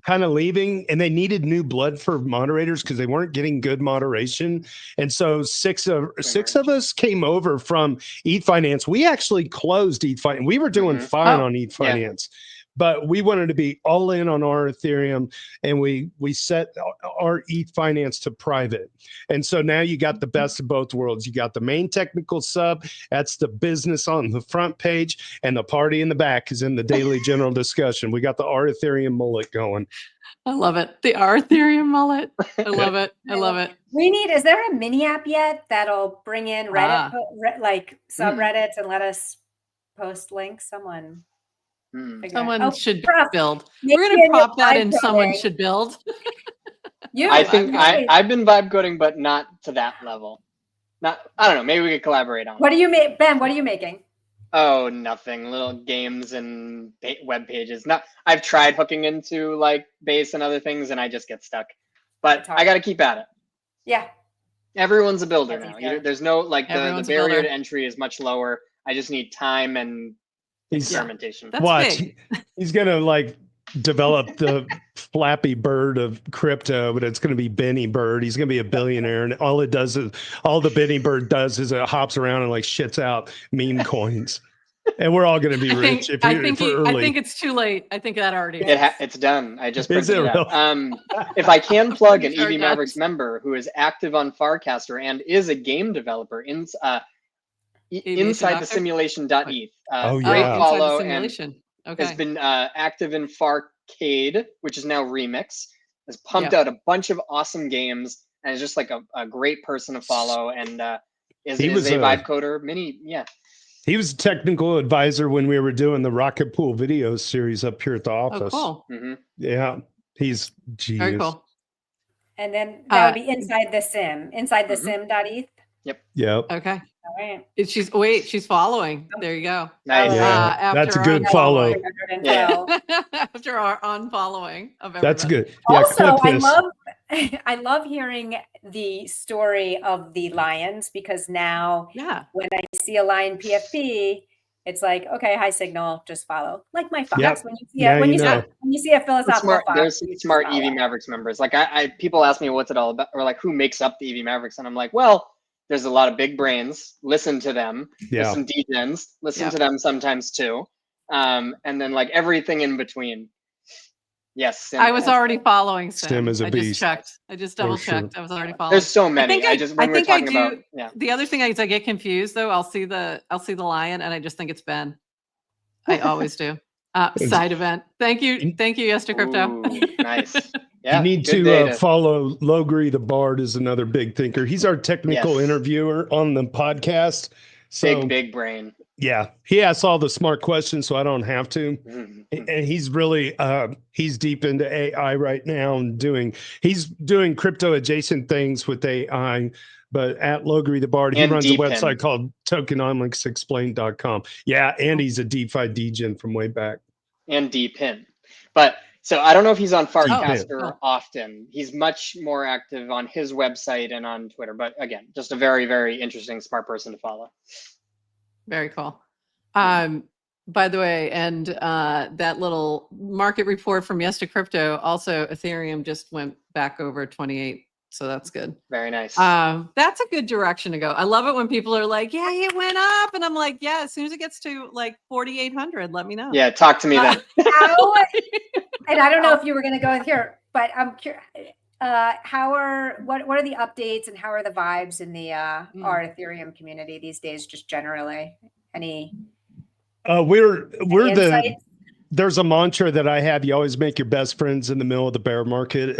kind of leaving, and they needed new blood for moderators because they weren't getting good moderation. And so six of us came over from ETH Finance. We actually closed ETH Finance. We were doing fine on ETH Finance, but we wanted to be all in on our Ethereum, and we set our ETH finance to private. And so now you got the best of both worlds. You got the main technical sub, that's the business on the front page, and the party in the back is in the daily general discussion. We got the our Ethereum mullet going. I love it. The our Ethereum mullet. I love it. I love it. Is there a mini app yet that'll bring in Reddit, like subreddits and let us post links? Someone should Prof, build. maybe We're going to prop that vibe in someone coding. should build. I think I've been vibe coding, but not to that level. I don't know. Maybe we could collaborate on it. What do you make, Ben? What are you making? Oh, nothing. Little games and web pages. I've tried hooking into like Base and other things, and I just get stuck. But I got to keep at it. Yeah. Everyone's a builder That's now. fair. There's no like the Everyone's a barrier builder. to entry is much lower. I just need time and experimentation. That's Watch. big. He's gonna like develop the Flappy Bird of crypto, but it's gonna be Benny Bird. He's gonna be a billionaire, and all the Benny Bird does is it hops around and like shits out meme coins. And we're all gonna be rich if I think early. it's too late. I think that already It's done. I just Is printed it it out. If I can plug an Sure EV does. Mavericks member who is active on Farcaster and is a game developer inside the simulation.eth. Oh, Great yeah. follow and simulation. Okay. has been active in Farcade, which is now Remix. Has pumped out a bunch of awesome games and is just like a great person to follow, and is a vibe coder. He was a technical advisor when we were doing the Rocket Pool video series up here at the office. Oh, cool. Mm-hmm. Yeah, he's genius. Very cool. And then that would be inside the sim.eth. Yep. Okay. All right. She's following. There you go. Nice. Yeah, that's a good our follow. unfollowing. Yeah. After our unfollowing of everybody. That's good. Yeah, Also, clip this. I love hearing the story of the lions, because now when I see a lion PFP, it's like, okay, high signal, just follow. Like my fox. Yep. When you see a philosophical fox, There's you just smart follow. EV Mavericks members. Like people ask me what's it all about, or like who makes up the EV Mavericks, and I'm like, well, there's a lot of big brains. Listen to them. Yeah. There's some degens. Listen to them sometimes too. And then like everything in between. Yes. I was already following Sim. Sim is a I beast. just checked. I just double checked. sure. I was already following. There's so many. I think I do. About The other thing is I get confused though. I'll see the lion and I just think it's Ben. I always do. Side event. Thank you, Yester Crypto. Ooh, nice. Yeah, you need to follow Logri the Bard is another big thinker. He's our technical interviewer on the podcast. So big brain. Yeah, he asks all the smart questions, so I don't have to. Mm-hmm. And he's really he's deep into AI right now and he's doing crypto adjacent things with AI. But at Logri the Bard, he runs a website called tokenomicsexplained.com. Yeah, and he's a DeFi degen from way back. And DPin. But so I don't know if he's on Farcaster Oh. often. He's much more active on his website and on Twitter. But again, just a very, very interesting, smart person to follow. Very cool. By the way, and that little market report from Yester Crypto, also Ethereum just went back over 28. So that's good. Very nice. That's a good direction to go. I love it when people are like, yeah, it went up. And I'm like, yeah, as soon as it gets to like 4,800, let me know. Yeah, talk to me then. And I don't know if you were going to go in here, but I'm curious. What are the updates and how are the vibes in the our Ethereum community these days, just generally? Any there's a mantra that I have. You always make your best friends in the middle of the bear market.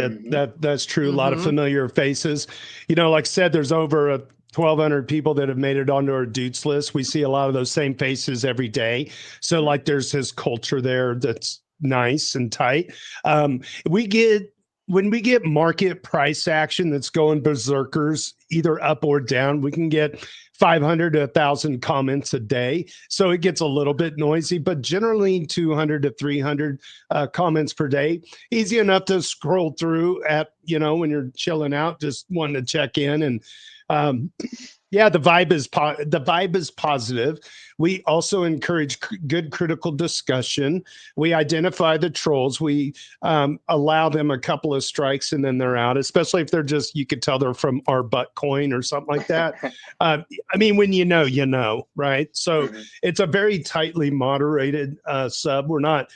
That's true. A lot of familiar faces. Like I said, there's over 1,200 people that have made it onto our dudes list. We see a lot of those same faces every day. So like there's this culture there that's nice and tight. When we get market price action that's going berserkers, either up or down, we can get 500 to 1,000 comments a day. So it gets a little bit noisy, but generally 200 to 300 comments per day. Easy enough to scroll through at, when you're chilling out, just wanting to check in. And the vibe is positive. We also encourage good critical discussion. We identify the trolls. We allow them a couple of strikes and then they're out, especially if they're just, you could tell they're from our butt coin or something like that. I mean, when you know, right? So it's a very tightly moderated sub. We're not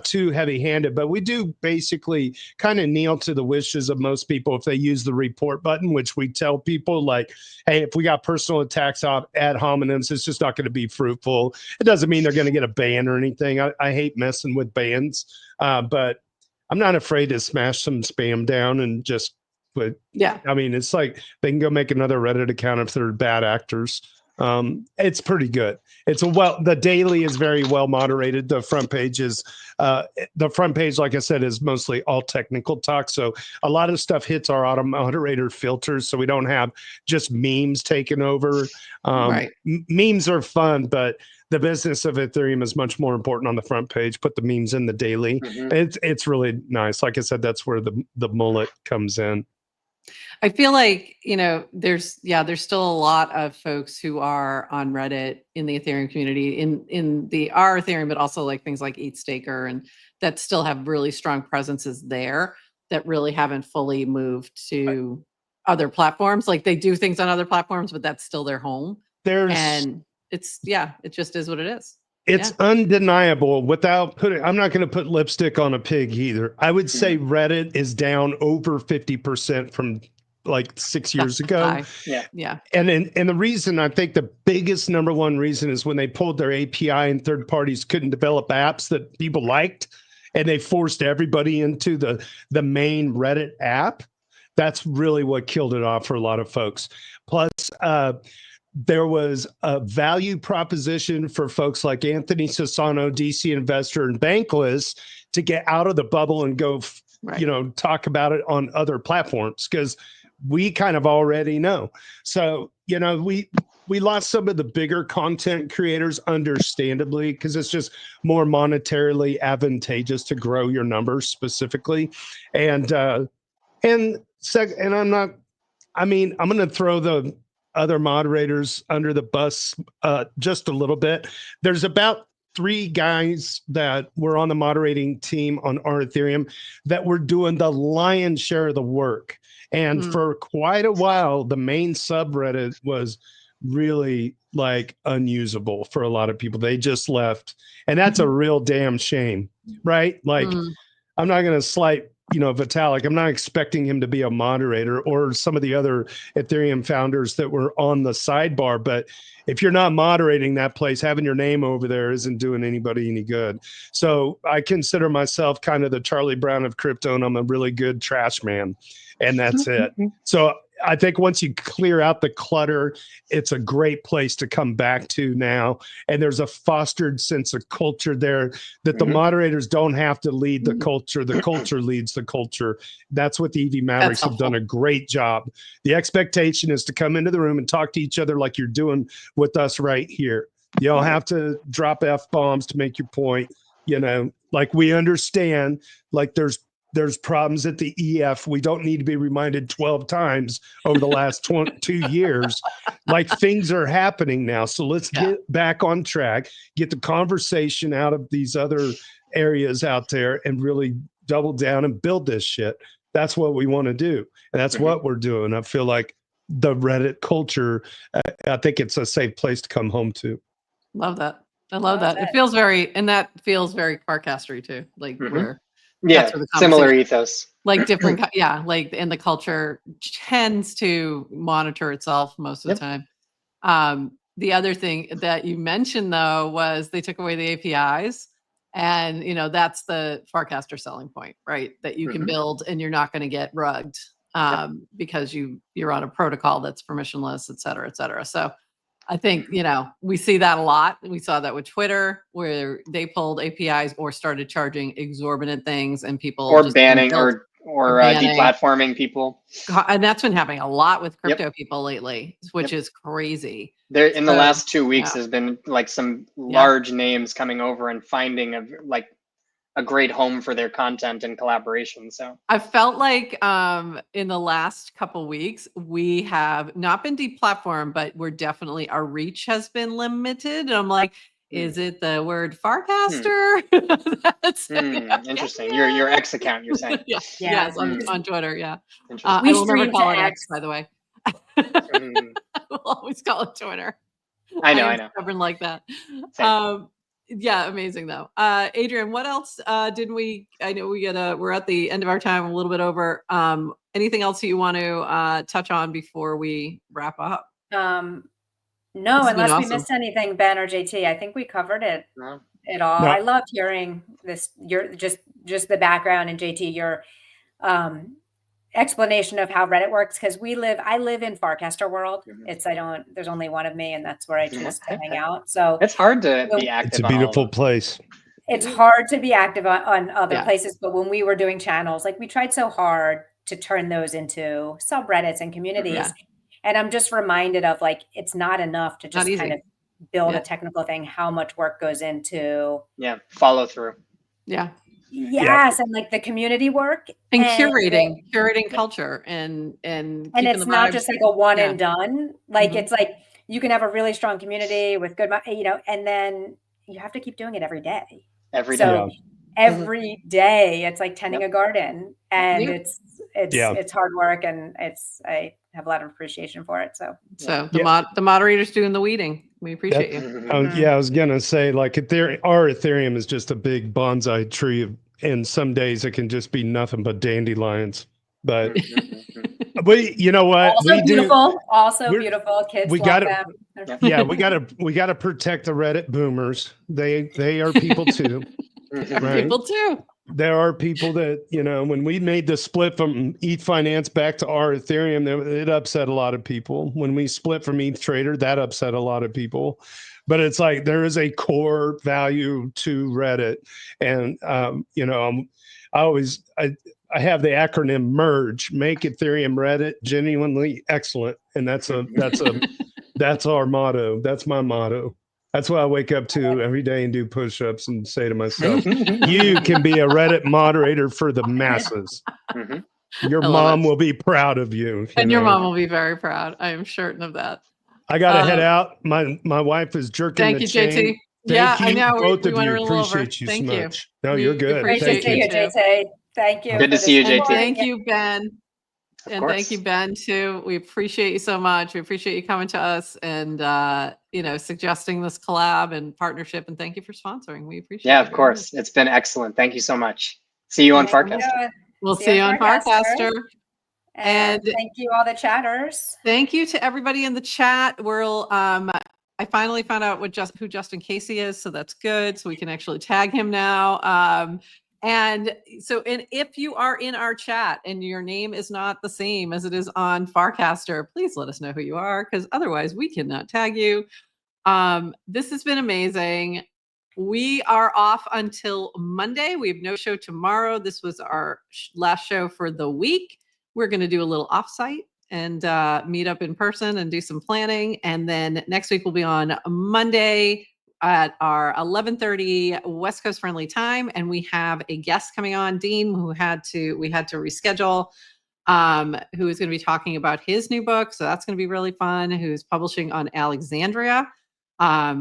too heavy-handed, but we do basically kind of kneel to the wishes of most people if they use the report button, which we tell people like, hey, if we got personal attacks ad hominems, it's just not going to be fruitful. It doesn't mean they're going to get a ban or anything. I hate messing with bans, but I'm not afraid to smash some spam down and just put, Yeah. I mean, it's like they can go make another Reddit account if they're bad actors. It's pretty good. The daily is very well moderated. The front page, like I said, is mostly all technical talk. So a lot of stuff hits our auto moderator filters. So we don't have just memes taking over. Right. Memes are fun, but the business of Ethereum is much more important on the front page. Put the memes in the daily. It's really nice. Like I said, that's where the mullet comes in. I feel like, there's still a lot of folks who are on Reddit in the Ethereum community, in the our Ethereum, but also like things like EatStaker, and that still have really strong presences there that really haven't fully moved to other platforms. Like they do things on other platforms, but that's still their home. And it just is what it is. It's undeniable without I'm not going to put lipstick on a pig either. I would say Reddit is down over 50% from like 6 years ago. Yeah. And the reason, I think the biggest number one reason is when they pulled their API and third parties couldn't develop apps that people liked, and they forced everybody into the main Reddit app. That's really what killed it off for a lot of folks. Plus, there was a value proposition for folks like Anthony Sassano, DC Investor, and Bankless to get out of the bubble and go, talk about it on other platforms, because we kind of already know. So, we lost some of the bigger content creators, understandably, because it's just more monetarily advantageous to grow your numbers specifically. I'm going to throw the other moderators under the bus just a little bit. There's about 3 guys that were on the moderating team on our Ethereum that were doing the lion's share of the work. And for quite a while, the main subreddit was really like unusable for a lot of people. They just left. And that's a real damn shame, right? Like, I'm not going to slight, Vitalik. I'm not expecting him to be a moderator or some of the other Ethereum founders that were on the sidebar. But if you're not moderating that place, having your name over there isn't doing anybody any good. So I consider myself kind of the Charlie Brown of crypto, and I'm a really good trash man. And that's it. So I think once you clear out the clutter, it's a great place to come back to now. And there's a fostered sense of culture there that the moderators don't have to lead the culture. The culture leads the culture. That's what the evmavericks have done a great job. The expectation is to come into the room and talk to each other like you're doing with us right here. You don't have to drop F-bombs to make your point. Like we understand, like there's problems at the EF. We don't need to be reminded 12 times over the last 2 years. Like things are happening now. So let's get back on track, get the conversation out of these other areas out there and really double down and build this shit. That's what we want to do. And that's what we're doing. I feel like the Reddit culture, I think it's a safe place to come home to. Love that. I love that. It feels very Farcastery too. Like we're, similar ethos, like different, like, and the culture tends to monitor itself most of the time. The other thing that you mentioned though was they took away the APIs, and that's the Farcaster selling point, right? That you can build and you're not going to get rugged because you're on a protocol that's permissionless, et cetera, et cetera. So I think, we see that a lot. We saw that with Twitter, where they pulled APIs or started charging exorbitant things, and people or banning or deplatforming people. And that's been happening a lot with crypto people lately, which is crazy. There in the last 2 weeks, there's been like some large names coming over and finding a great home for their content and collaboration. So I felt like in the last couple weeks, we have not been deplatformed, but we're definitely, our reach has been limited. And I'm like, is it the word Farcaster? That's interesting. Your X account, you're saying. Yeah. Yeah. Yes, on Twitter. Yeah. Interesting. I We will never stream call to it X. X, by the way. Mm, We'll always call it Twitter. I know, am I know. stubborn like that. Same. Yeah, amazing though. Adrienne, what else didn't we? I know we're at the end of our time, a little bit over. Anything else you want to touch on before we wrap up? No, This has been unless we awesome. missed anything, Ben or JT. I think we covered it No. all. No. I loved hearing this. Your just the background, and JT, your explanation of how Reddit works, because I live in Farcaster world. Mhm. There's only one of me, and that's where I choose to hang out. So It's hard to be It's active a on all of beautiful them. place. it's hard to be active on other Yeah. places. But when we were doing channels, like we tried so hard to turn those into subreddits and communities. Yeah. And I'm just reminded of like, it's not enough to just easy. kind of build Yeah. a technical thing, how much work goes into Yeah, follow through. Yeah. yes, and like the community work And curating culture and and keeping it's the not vibes. just like a one Yeah. and done. Like Mhm. it's like you can have a really strong community with good, and then you have to keep doing it every day. Every day. So every day it's like tending Yep. a garden, and Yeah. it's hard work, and I have a lot of appreciation for it. So So Yeah. the moderator's doing the weeding. We appreciate you. Mhm. Yeah, I was gonna say like our Ethereum is just a big bonsai tree, and some days it can just be nothing but dandelions. But Mhm. you know what? also beautiful, we're- beautiful kids. we love gotta- them. Yeah, we gotta protect the Reddit boomers. They are people too. Right. People too. There are people that, when we made the split from ETH Finance back to our Ethereum, it upset a lot of people. When we split from ETH Trader, that upset a lot of people. But it's like there is a core value to Reddit, and I have the acronym MERGE: Make Ethereum Reddit Genuinely Excellent, and that's our motto. That's my motto. That's what I wake up to every day and do push-ups and say to myself, you can be a Reddit moderator for the masses. Mhm. Your I love mom it. will be proud of you. And your know? mom will be very proud. I am certain of that. I got to head out. My wife is jerking Thank the you, chain. JT. Yeah, Thank you, I know. both We of went you. a little over. Appreciate you Thank so you. much. No, We you're good. Great to appreciate see you, too. JT. Thank you. Good to for see you, the And JT. support. thank you, Ben. Of And course. thank you, Ben, too. We appreciate you so much. We appreciate you coming to us and suggesting this collab and partnership. And thank you for sponsoring. We appreciate it. Yeah, of course. It's been excellent. Thank you so much. See you on Thank you. Farcaster. We'll see you on Farcaster. And And- thank you, all the chatters. Thank you to everybody in the chat. I finally found out who Justin Casey is, so that's good. So we can actually tag him now. And if you are in our chat and your name is not the same as it is on Farcaster, please let us know who you are, because otherwise we cannot tag you. This has been amazing. We are off until Monday. We have no show tomorrow. This was our last show for the week. We're going to do a little offsite and meet up in person and do some planning. And then next week we'll be on Monday at our 11:30 West Coast friendly time. And we have a guest coming on, Dean, we had to reschedule, who is going to be talking about his new book. So that's going to be really fun, who's publishing on Alexandria,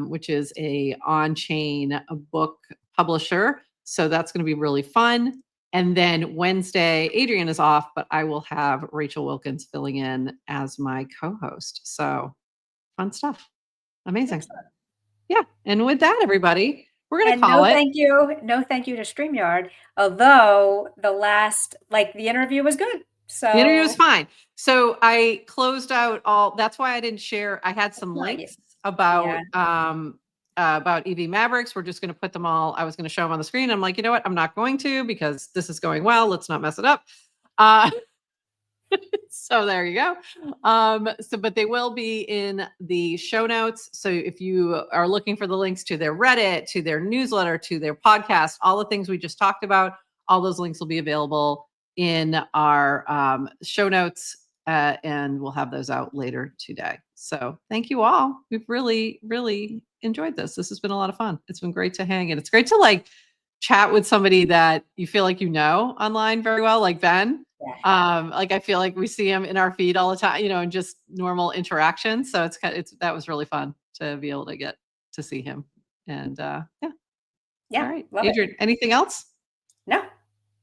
which is a on-chain book publisher. So that's going to be really fun. And then Wednesday, Adrienne is off, but I will have Rachel Wilkins filling in as my co-host. So fun stuff. Amazing. Excellent. Yeah. And with that, everybody, we're going to And call it. No thank you to StreamYard. Although the interview was good. So The interview was fine. So I closed out that's why I didn't share. I had some links about EV Mavericks. We're just going to put them all. I was going to show them on the screen. I'm like, you know what? I'm not going to, because this is going well. Let's not mess it up. So there you go. But they will be in the show notes. So if you are looking for the links to their Reddit, to their newsletter, to their podcast, all the things we just talked about, all those links will be available in our show notes. And we'll have those out later today. So thank you all. We've really, really enjoyed this. This has been a lot of fun. It's been great to hang, and it's great to chat with somebody that you feel like you know online very well, like Ben. Like I feel like we see him in our feed all the time, and just normal interaction. So that was really fun to be able to get to see him. And yeah. Yeah. All right. Love Adrienne, anything else? No.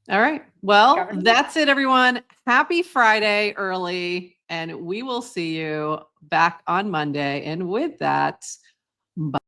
All right. Well, Covered. that's it, everyone. Happy Friday early, and we will see you back on Monday. And with that, bye.